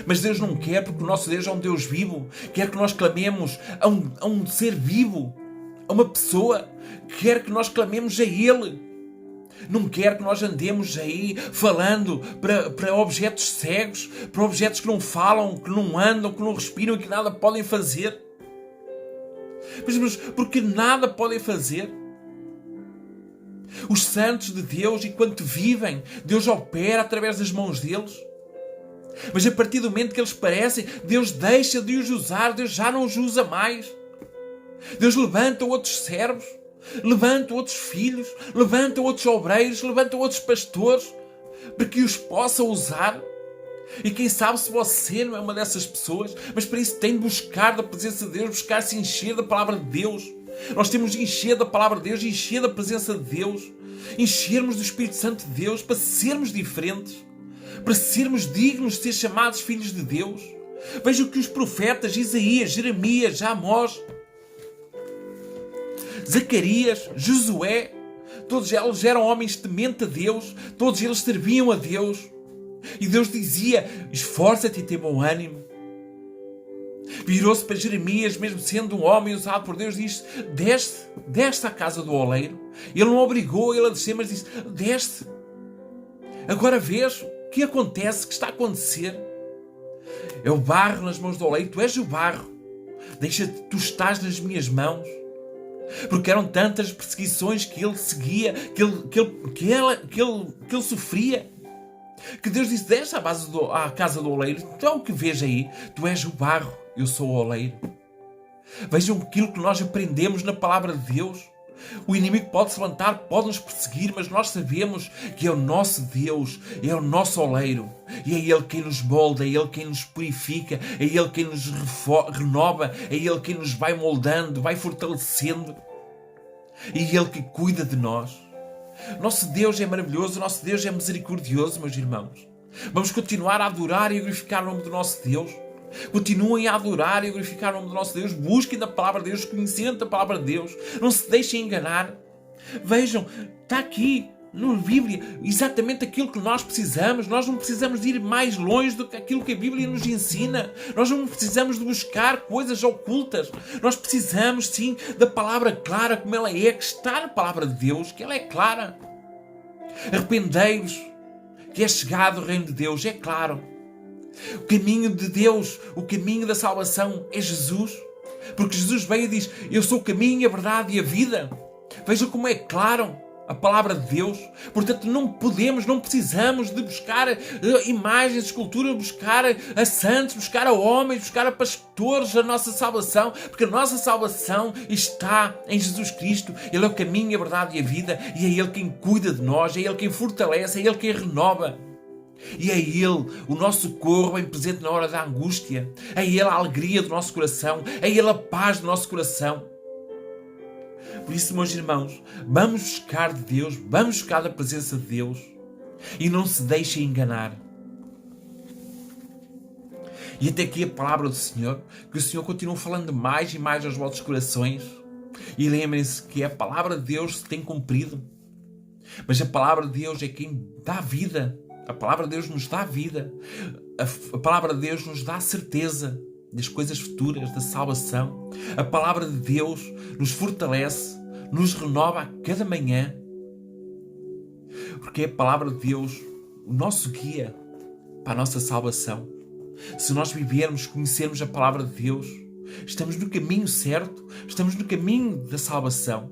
Mas Deus não quer, porque o nosso Deus é um Deus vivo. Quer que nós clamemos a um ser vivo, a uma pessoa. Quer que nós clamemos a Ele. Não quer que nós andemos aí falando para objetos cegos, para objetos que não falam, que não andam, que não respiram e que nada podem fazer. Mas porque nada podem fazer? Os santos de Deus, enquanto vivem, Deus opera através das mãos deles. Mas a partir do momento que eles parecem, Deus deixa de os usar, Deus já não os usa mais. Deus levanta outros servos, levanta outros filhos, levanta outros obreiros, levanta outros pastores, para que os possa usar. E quem sabe se você não é uma dessas pessoas, mas para isso tem de buscar da presença de Deus, buscar se encher da palavra de Deus. Nós temos de encher da palavra de Deus, encher da presença de Deus, enchermos do Espírito Santo de Deus, para sermos diferentes, para sermos dignos de ser chamados filhos de Deus. Veja o que os profetas Isaías, Jeremias, Amós, Zacarias, Josué, todos eles eram homens tementes a Deus, todos eles serviam a Deus. E Deus dizia: esforça-te e tem bom ânimo. Virou-se para Jeremias, mesmo sendo um homem usado por Deus, disse: desce à casa do oleiro. Ele não obrigou ele a descer, mas disse: desce. Agora vês o que acontece, o que está a acontecer. É o barro nas mãos do oleiro, tu és o barro. Deixa-te, tu estás nas minhas mãos. Porque eram tantas perseguições que ele seguia, que ele sofria, que Deus disse: desce à casa do oleiro. Então o que vês aí? Tu és o barro, eu sou o oleiro. Vejam aquilo que nós aprendemos na palavra de Deus. O inimigo pode se levantar, pode nos perseguir, mas nós sabemos que é o nosso Deus, é o nosso oleiro. E é Ele quem nos molda, é Ele quem nos purifica, é Ele quem nos renova, é Ele quem nos vai moldando, vai fortalecendo. E é Ele que cuida de nós. Nosso Deus é maravilhoso, o nosso Deus é misericordioso, meus irmãos. Vamos continuar a adorar e a glorificar o nome do nosso Deus. Continuem a adorar e a glorificar o nome do nosso Deus. Busquem da palavra de Deus, conhecendo a palavra de Deus. Não se deixem enganar. Vejam, está aqui na Bíblia exatamente aquilo que nós precisamos. Nós não precisamos de ir mais longe do que aquilo que a Bíblia nos ensina. Nós não precisamos de buscar coisas ocultas. Nós precisamos sim da palavra clara como ela é, que está na palavra de Deus, que ela é clara. Arrependei-vos, que é chegado o reino de Deus, é claro. O caminho de Deus, o caminho da salvação é Jesus. Porque Jesus veio e diz: eu sou o caminho, a verdade e a vida. Vejam como é claro a palavra de Deus. Portanto, não precisamos de buscar imagens, esculturas, buscar a santos, buscar a homens, buscar a pastores a nossa salvação. Porque a nossa salvação está em Jesus Cristo. Ele é o caminho, a verdade e a vida. E é Ele quem cuida de nós, é Ele quem fortalece, é Ele quem renova. E é Ele, o nosso socorro bem presente na hora da angústia. É Ele a alegria do nosso coração. É Ele a paz do nosso coração. Por isso, meus irmãos, vamos buscar de Deus, vamos buscar da presença de Deus. E não se deixem enganar. E até aqui a palavra do Senhor, que o Senhor continua falando mais e mais aos vossos corações. E lembrem-se que a palavra de Deus se tem cumprido. Mas a palavra de Deus é quem dá vida. A palavra de Deus nos dá vida. A palavra de Deus nos dá certeza das coisas futuras, da salvação. A palavra de Deus nos fortalece, nos renova a cada manhã. Porque é a palavra de Deus o nosso guia para a nossa salvação. Se nós vivermos, conhecermos a palavra de Deus, estamos no caminho certo, estamos no caminho da salvação.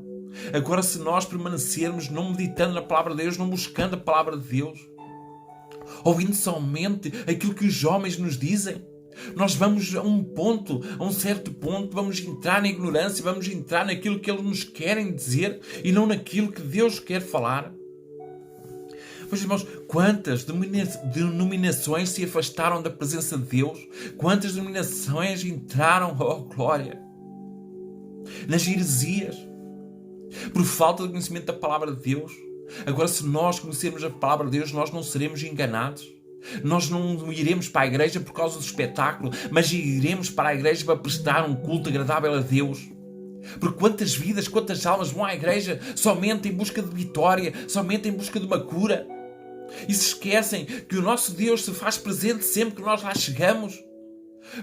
Agora, se nós permanecermos não meditando na palavra de Deus, não buscando a palavra de Deus, ouvindo somente aquilo que os homens nos dizem, nós vamos a um certo ponto, vamos entrar na ignorância, vamos entrar naquilo que eles nos querem dizer e não naquilo que Deus quer falar. Meus irmãos, quantas denominações se afastaram da presença de Deus? Quantas denominações entraram, oh glória, nas heresias, por falta de conhecimento da palavra de Deus? Agora, se nós conhecermos a palavra de Deus, nós não seremos enganados. Nós não iremos para a igreja por causa do espetáculo, mas iremos para a igreja para prestar um culto agradável a Deus. Porque quantas vidas, quantas almas vão à igreja somente em busca de vitória, somente em busca de uma cura? E se esquecem que o nosso Deus se faz presente sempre que nós lá chegamos,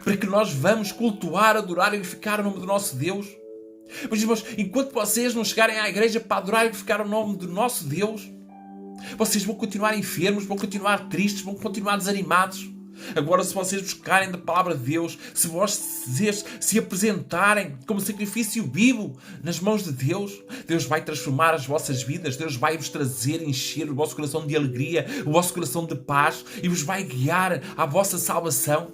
para que nós vamos cultuar, adorar e glorificar o nome do nosso Deus. Mas, irmãos, enquanto vocês não chegarem à igreja para adorar e glorificar o nome do nosso Deus, vocês vão continuar enfermos, vão continuar tristes, vão continuar desanimados. Agora, se vocês buscarem da palavra de Deus, se vocês se apresentarem como sacrifício vivo nas mãos de Deus, Deus vai transformar as vossas vidas, Deus vai vos trazer, encher o vosso coração de alegria, o vosso coração de paz e vos vai guiar à vossa salvação.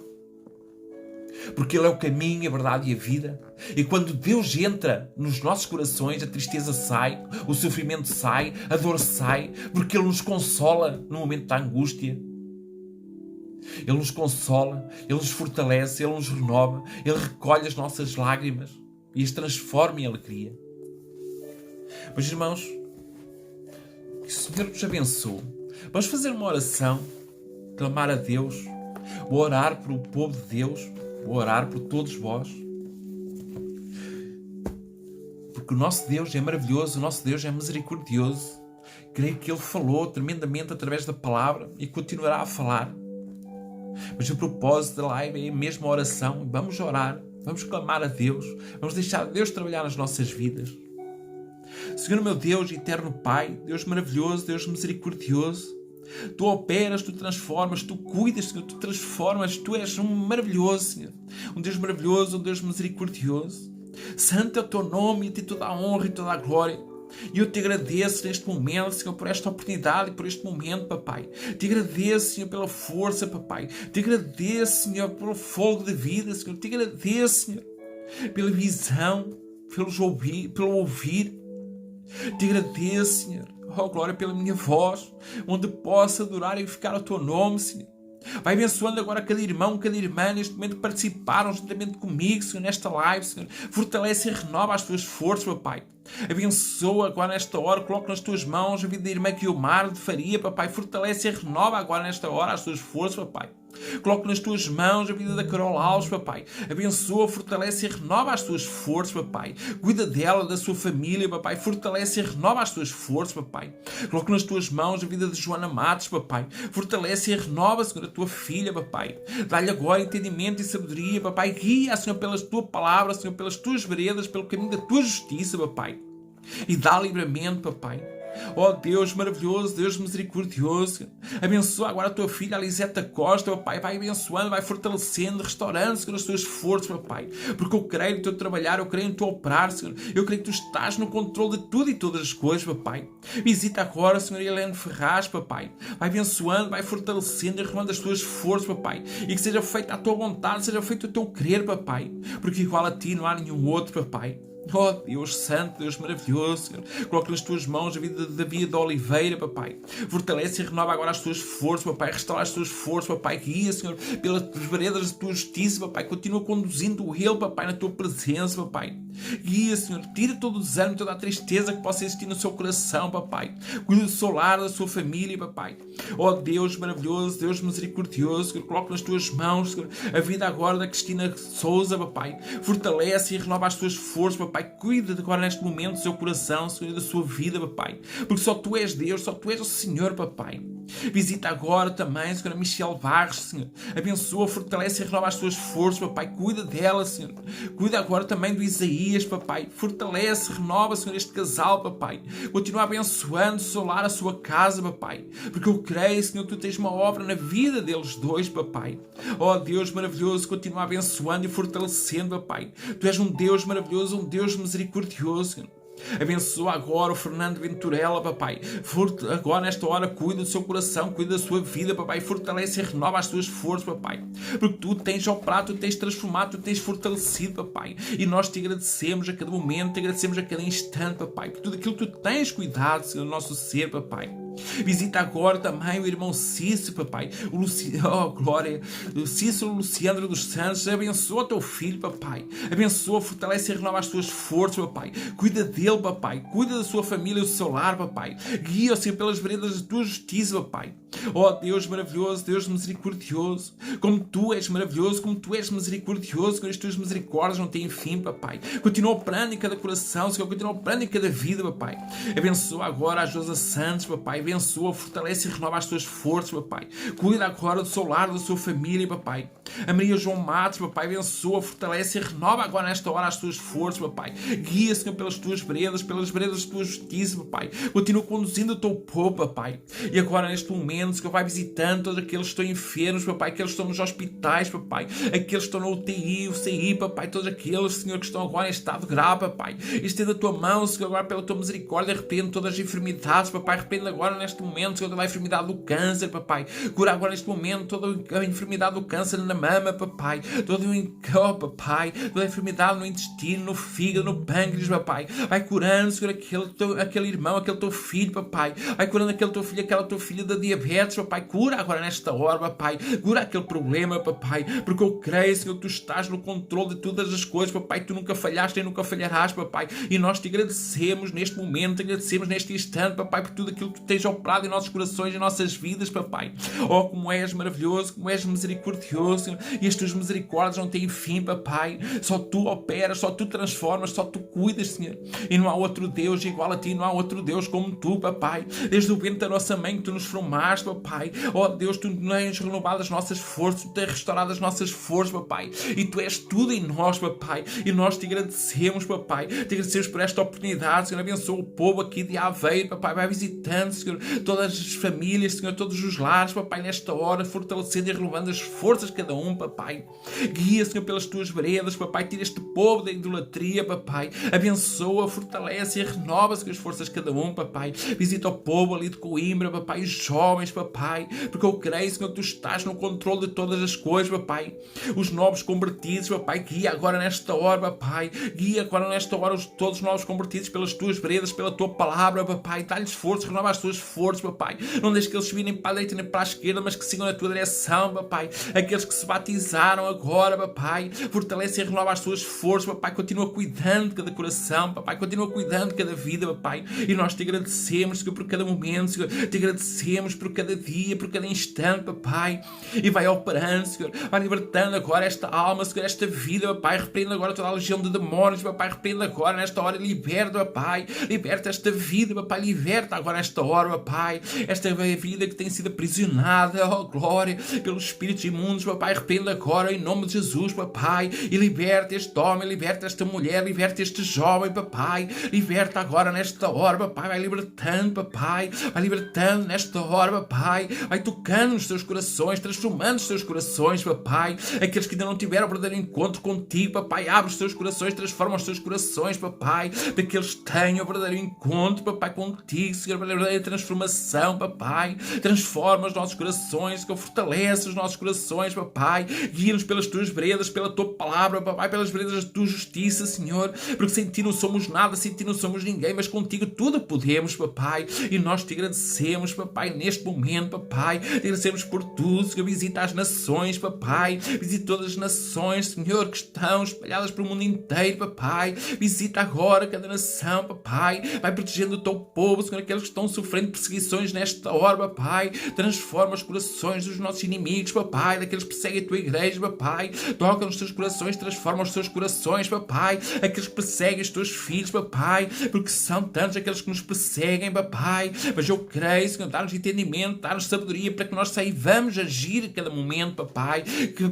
Porque Ele é o caminho, a verdade e a vida. E quando Deus entra nos nossos corações, a tristeza sai, o sofrimento sai, a dor sai, porque Ele nos consola no momento da angústia. Ele nos consola, Ele nos fortalece, Ele nos renova, Ele recolhe as nossas lágrimas e as transforma em alegria. Mas, irmãos, que o Senhor nos abençoe. Vamos fazer uma oração, clamar a Deus, vou orar pelo povo de Deus, vou orar por todos vós. Porque o nosso Deus é maravilhoso, o nosso Deus é misericordioso. Creio que Ele falou tremendamente através da palavra e continuará a falar. Mas o propósito da live é mesmo a oração. Vamos orar, vamos clamar a Deus, vamos deixar Deus trabalhar nas nossas vidas. Senhor meu Deus, eterno Pai, Deus maravilhoso, Deus misericordioso, Tu operas, Tu transformas, Tu cuidas, Senhor, Tu transformas, Tu és um maravilhoso, Senhor. Um Deus maravilhoso, um Deus misericordioso. Santo é o Teu nome e a Ti toda a honra e toda a glória. E eu te agradeço neste momento, Senhor, por esta oportunidade e por este momento, Papai. Te agradeço, Senhor, pela força, Papai. Te agradeço, Senhor, pelo fogo de vida, Senhor. Te agradeço, Senhor, pela visão, pelo ouvir. Te agradeço, Senhor, oh glória, pela minha voz, onde possa adorar e ficar o Teu nome, Senhor. Vai abençoando agora cada irmão, cada irmã neste momento que participaram juntamente comigo, Senhor, nesta live, Senhor. Fortalece e renova as tuas forças, Papai. Abençoa agora nesta hora, coloca nas tuas mãos a vida da irmã Guiomar de Faria, Papai. Fortalece e renova agora nesta hora as tuas forças, Papai. Coloca nas tuas mãos a vida da Carol Alves, Papai. Abençoa, fortalece e renova as tuas forças, Papai. Cuida dela, da sua família, Papai. Fortalece e renova as tuas forças, Papai. Coloca nas tuas mãos a vida de Joana Matos, Papai. Fortalece e renova, Senhor, a tua filha, Papai. Dá-lhe agora entendimento e sabedoria, Papai. Guia, Senhor, pela tua palavra, Senhor, pelas tuas veredas, pelo caminho da tua justiça, Papai. E dá livramento, Papai. Oh Deus maravilhoso, Deus misericordioso, abençoa agora a tua filha Aliseta Costa, Papai. Vai abençoando, vai fortalecendo, restaurando, Senhor, as tuas forças, Papai. Porque eu creio no teu trabalhar, eu creio no teu operar, Senhor. Eu creio que tu estás no controle de tudo e todas as coisas, Papai. Visita agora, Senhor, Helene Ferraz, Papai. Vai abençoando, vai fortalecendo e renovando as tuas forças, Papai. E que seja feita a tua vontade, seja feito o teu querer, Papai. Porque igual a ti não há nenhum outro, Papai. Oh Deus santo, Deus maravilhoso, Senhor. Coloca nas tuas mãos a vida de David de Oliveira, papai. Fortalece e renova agora as tuas forças, papai. Restaura as tuas forças, papai. Guia, Senhor, pelas veredas da tua justiça, papai. Continua conduzindo ele, papai, na tua presença, papai. Guia, Senhor. Tira todo o desânimo, toda a tristeza que possa existir no seu coração, papai. Cuida do seu lar, da sua família, papai. Oh Deus maravilhoso, Deus misericordioso, Senhor. Coloca nas tuas mãos, Senhor, a vida agora da Cristina Souza, papai. Fortalece e renova as tuas forças, papai. Cuida agora neste momento do seu coração, Senhor, da sua vida, papai. Porque só tu és Deus, só tu és o Senhor, papai. Visita agora também, Senhor, a Michelle Barros, Senhor. Abençoa, fortalece e renova as tuas forças, papai. Cuida dela, Senhor. Cuida agora também do Isaías, papai. Fortalece, renova, Senhor, este casal, papai. Continua abençoando o seu lar, a sua casa, papai. Porque eu creio, Senhor, que tu tens uma obra na vida deles dois, papai. Oh, Deus maravilhoso, continua abençoando e fortalecendo, papai. Tu és um Deus maravilhoso, um Deus misericordioso, Senhor. Abençoa agora o Fernando Venturella, papai. Agora nesta hora cuida do seu coração, cuida da sua vida, papai. Fortalece e renova as tuas forças, papai. Porque tu tens operado, tu tens transformado, tu tens fortalecido, papai. E nós te agradecemos a cada momento, te agradecemos a cada instante, papai. Por tudo aquilo que tu tens cuidado, Senhor, do nosso ser, papai. Visita agora também o irmão Cícero, papai. O Cícero Luciano dos Santos. Abençoa teu filho, papai. Abençoa, fortalece e renova as tuas forças, papai. Cuida dele, papai. Cuida da sua família e do seu lar, papai. Guia-o, Senhor, pelas veredas da tua justiça, papai. Oh Deus maravilhoso, Deus misericordioso. Como tu és maravilhoso, como tu és misericordioso, com as tuas misericórdias não têm fim, papai. Continua operando em cada coração, Senhor. Continua operando em cada vida, papai. Abençoa agora a Josa Santos, papai. Abençoa, fortalece e renova as tuas forças, papai. Cuida agora do seu lar, da sua família, papai. A Maria João Matos, papai. Abençoa, fortalece e renova agora nesta hora as tuas forças, papai. Guia, Senhor, pelas tuas veredas da tua justiça, papai. Continua conduzindo o teu povo, papai. E agora neste momento, Senhor, vai visitando todos aqueles que estão enfermos, papai. Aqueles que estão nos hospitais, papai. Aqueles que estão no UTI, UCI, papai. Todos aqueles, Senhor, que estão agora em estado grave, papai. Estenda a tua mão, Senhor, agora pela tua misericórdia. Repreende todas as enfermidades, papai. Repreende agora neste momento, Senhor, toda a enfermidade do câncer, papai. Cura agora neste momento toda a enfermidade do câncer na mama, papai. Toda a enfermidade no intestino, no fígado, no pâncreas, papai. Vai curando, Senhor, aquele irmão, aquele teu filho, papai. Vai curando aquele teu filho, aquela tua filha da diabetes, papai. Cura agora nesta hora, papai. Cura aquele problema, papai. Porque eu creio, Senhor, que tu estás no controle de todas as coisas, papai. Tu nunca falhaste e nunca falharás, papai. E nós te agradecemos neste momento, te agradecemos neste instante, papai, por tudo aquilo que tu tens operado em nossos corações, em nossas vidas, papai. Oh, como és maravilhoso, como és misericordioso, Senhor. E as tuas misericórdias não têm fim, papai. Só tu operas, só tu transformas, só tu cuidas, Senhor. E não há outro Deus igual a ti, não há outro Deus como tu, papai. Desde o ventre da nossa mãe que tu nos formaste, papai. Oh, Deus, tu tens renovado as nossas forças, tu tens restaurado as nossas forças, papai. E tu és tudo em nós, papai. E nós te agradecemos, papai. Te agradecemos por esta oportunidade, Senhor. Abençoa o povo aqui de Aveiro, papai. Vai visitando, Senhor, todas as famílias, Senhor, todos os lares, papai, nesta hora, fortalecendo e renovando as forças de cada um, papai. Guia, Senhor, pelas tuas veredas, papai. Tira este povo da idolatria, papai. Abençoa, fortalece e renova, Senhor, as forças de cada um, papai. Visita o povo ali de Coimbra, papai, os jovens, papai. Porque eu creio, Senhor, que tu estás no controle de todas as coisas, papai. Os novos convertidos, papai. Guia agora nesta hora, papai. Guia agora nesta hora todos os novos convertidos pelas tuas veredas, pela tua palavra, papai. Dá-lhes força, renova as tuas forças, papai. Não deixes que eles virem para a direita nem para a esquerda, mas que sigam na tua direção, papai. Aqueles que se batizaram agora, papai. Fortalece e renova as tuas forças, papai. Continua cuidando de cada coração, papai. Continua cuidando de cada vida, papai. E nós te agradecemos, Senhor, por cada momento, Senhor. Te agradecemos por cada dia, por cada instante, papai. E vai operando, Senhor. Vai libertando agora esta alma, Senhor, esta vida, papai. Repreende agora toda a legião de demónios, papai. Repreende agora nesta hora e liberta, papai. Liberta esta vida, papai. Liberta agora nesta hora, papai. Esta vida que tem sido aprisionada, oh glória, pelos espíritos imundos, papai. Repreende agora em nome de Jesus, papai. E liberta este homem, liberta esta mulher, liberta este jovem, papai. Liberta agora nesta hora, papai. Vai libertando, papai. Vai libertando nesta hora, papai. papai, vai tocando nos seus corações, transformando os seus corações, papai, aqueles que ainda não tiveram o verdadeiro encontro contigo, papai, abre os seus corações, transforma os seus corações, papai, para que eles tenham o verdadeiro encontro, papai, contigo, Senhor, a verdadeira transformação, papai, transforma os nossos corações, que fortalece os nossos corações, papai, guia-nos pelas tuas veredas, pela tua palavra, papai, pelas veredas da tua justiça, Senhor, porque sem ti não somos nada, sem ti não somos ninguém, mas contigo tudo podemos, papai, e nós te agradecemos, papai, neste momento, papai, te agradecemos por tudo, Senhor, visita as nações, papai, visita todas as nações, Senhor, que estão espalhadas pelo mundo inteiro, papai, visita agora cada nação, papai, vai protegendo o teu povo, Senhor, aqueles que estão sofrendo perseguições nesta hora, papai, transforma os corações dos nossos inimigos, papai, daqueles que perseguem a tua igreja, papai, toca nos teus corações, transforma os teus corações, papai, aqueles que perseguem os teus filhos, papai, porque são tantos aqueles que nos perseguem, papai, mas eu creio, Senhor, dá-nos entendimento, dá-nos sabedoria para que nós saibamos agir a cada momento, papai,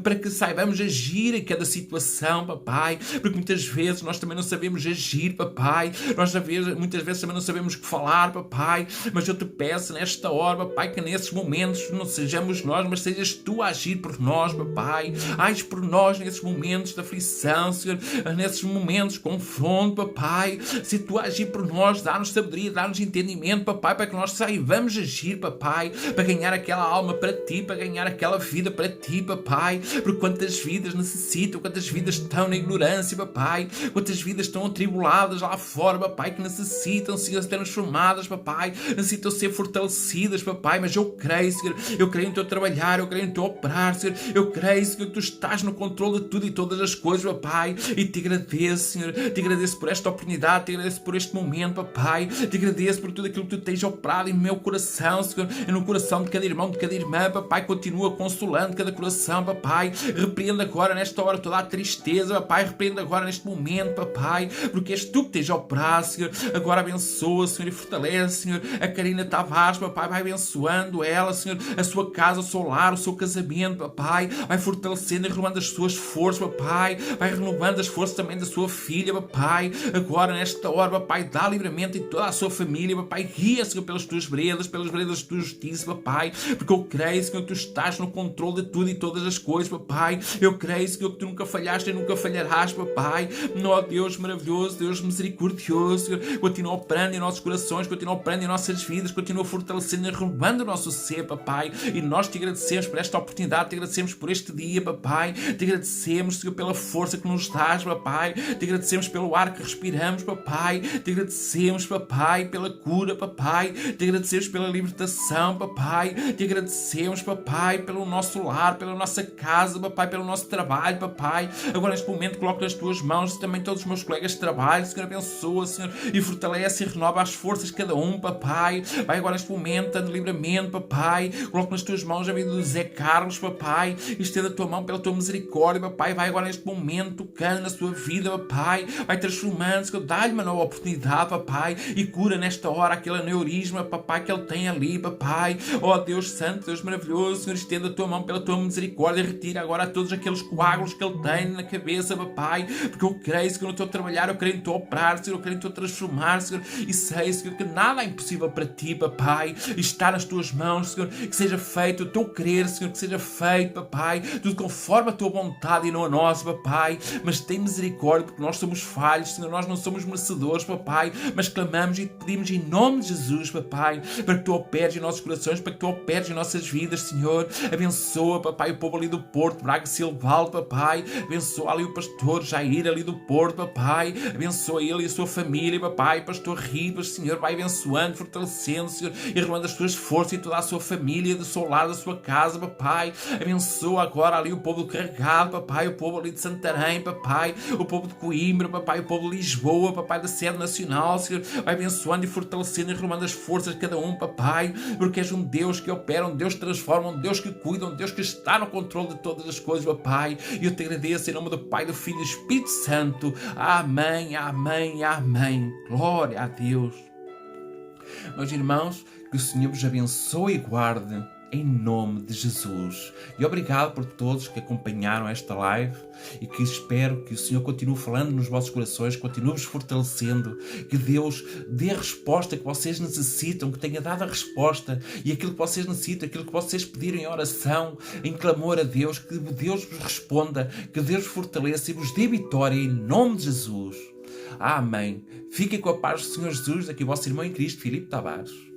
para que saibamos agir em cada situação, papai, porque muitas vezes nós também não sabemos agir, papai, nós muitas vezes também não sabemos o que falar, papai, mas eu te peço nesta hora, papai, que nesses momentos não sejamos nós, mas sejas tu a agir por nós, papai, age por nós nesses momentos de aflição, Senhor, nesses momentos de confronto, papai, se tu agir por nós, dá-nos sabedoria, dá-nos entendimento, papai, para que nós saibamos agir, papai, para ganhar aquela alma para ti, para ganhar aquela vida para ti, papai, porque quantas vidas necessitam, quantas vidas estão na ignorância, papai, quantas vidas estão atribuladas lá fora, papai, que necessitam, Senhor, ser transformadas, papai, necessitam ser fortalecidas, papai, mas eu creio, Senhor, eu creio no teu trabalhar, eu creio no teu operar, Senhor, eu creio, Senhor, que tu estás no controle de tudo e todas as coisas, papai, e te agradeço, Senhor, te agradeço por esta oportunidade, te agradeço por este momento, papai, te agradeço por tudo aquilo que tu tens operado em meu coração, Senhor, e no coração de cada irmão, de cada irmã, papai, continua consolando cada coração, papai, repreende agora nesta hora toda a tristeza, papai, repreende agora neste momento, papai, porque és tu que tens operado, Senhor, agora abençoa, Senhor, e fortalece, Senhor, a Karina Tavares, papai, vai abençoando ela, Senhor, a sua casa, o seu lar, o seu casamento, papai, vai fortalecendo e renovando as suas forças, papai, vai renovando as forças também da sua filha, papai, agora nesta hora, papai, dá livramento em toda a sua família, papai, guia, Senhor, pelas tuas veredas da tua justiça, papai, porque eu creio, Senhor, que tu estás no controle de tudo e todas as coisas, papai, eu creio, Senhor, que tu nunca falhaste e nunca falharás, papai, ó Deus maravilhoso, Deus misericordioso, Senhor, continua operando em nossos corações, continua operando em nossas vidas, continua fortalecendo e renovando o nosso ser, papai, e nós te agradecemos por esta oportunidade, te agradecemos por este dia, papai, te agradecemos, Senhor, pela força que nos dás, papai, te agradecemos pelo ar que respiramos, papai, te agradecemos, papai, pela cura, papai, te agradecemos pela libertação, papai, te agradecemos, papai, pelo nosso lar, pela nossa casa, papai, pelo nosso trabalho, papai, agora neste momento coloco nas tuas mãos também todos os meus colegas de trabalho, Senhor, abençoa, Senhor, e fortalece e renova as forças de cada um, papai, vai agora neste momento dando livramento, papai, coloco nas tuas mãos a vida do Zé Carlos, papai, e estenda a tua mão pela tua misericórdia, papai, vai agora neste momento tocando na sua vida, papai, vai transformando, Senhor, dá-lhe uma nova oportunidade, papai, e cura nesta hora aquele aneurisma, papai, que ele tem ali, papai, ó Deus santo, Deus maravilhoso, Senhor, estenda a tua mão pela tua misericórdia e retira agora todos aqueles coágulos que ele tem na cabeça, papai, porque eu creio, Senhor, no teu trabalhar, eu creio no teu operar, Senhor, eu creio no teu transformar, Senhor, e sei, Senhor, que nada é impossível para ti, papai, e está nas tuas mãos, Senhor, que seja feito o teu querer, Senhor, que seja feito, papai, tudo conforme a tua vontade e não a nossa, papai, mas tem misericórdia, porque nós somos falhos, Senhor, nós não somos merecedores, papai, mas clamamos e pedimos em nome de Jesus, papai, para que tu operes em nossos corações, para que tu operes em nossas vidas, Senhor, abençoa, papai, o povo ali do Porto, Braga Silval, papai, abençoa ali o pastor Jair ali do Porto, papai, abençoa ele e a sua família, papai, pastor Ribas, Senhor, vai abençoando, fortalecendo, Senhor, e renovando as tuas forças e toda a sua família, do seu lar, da sua casa, papai, abençoa agora ali o povo do Carregado, papai, o povo ali de Santarém, papai, o povo de Coimbra, papai, o povo de Lisboa, papai, da sede nacional, Senhor, vai abençoando e fortalecendo e renovando as forças de cada um, papai, porque és um Deus que opera, um Deus que transforma, um Deus que cuida, um Deus que está no controle de todas as coisas, papai, e eu te agradeço em nome do Pai, do Filho e do Espírito Santo, amém, amém, amém, glória a Deus. Meus irmãos, que o Senhor vos abençoe e guarde, em nome de Jesus. E obrigado por todos que acompanharam esta live e que espero que o Senhor continue falando nos vossos corações, continue-vos fortalecendo, que Deus dê a resposta que vocês necessitam, que tenha dado a resposta e aquilo que vocês necessitam, aquilo que vocês pedirem em oração, em clamor a Deus, que Deus vos responda, que Deus vos fortaleça e vos dê vitória em nome de Jesus. Amém. Fiquem com a paz do Senhor Jesus, aqui o vosso irmão em Cristo, Filipe Tavares.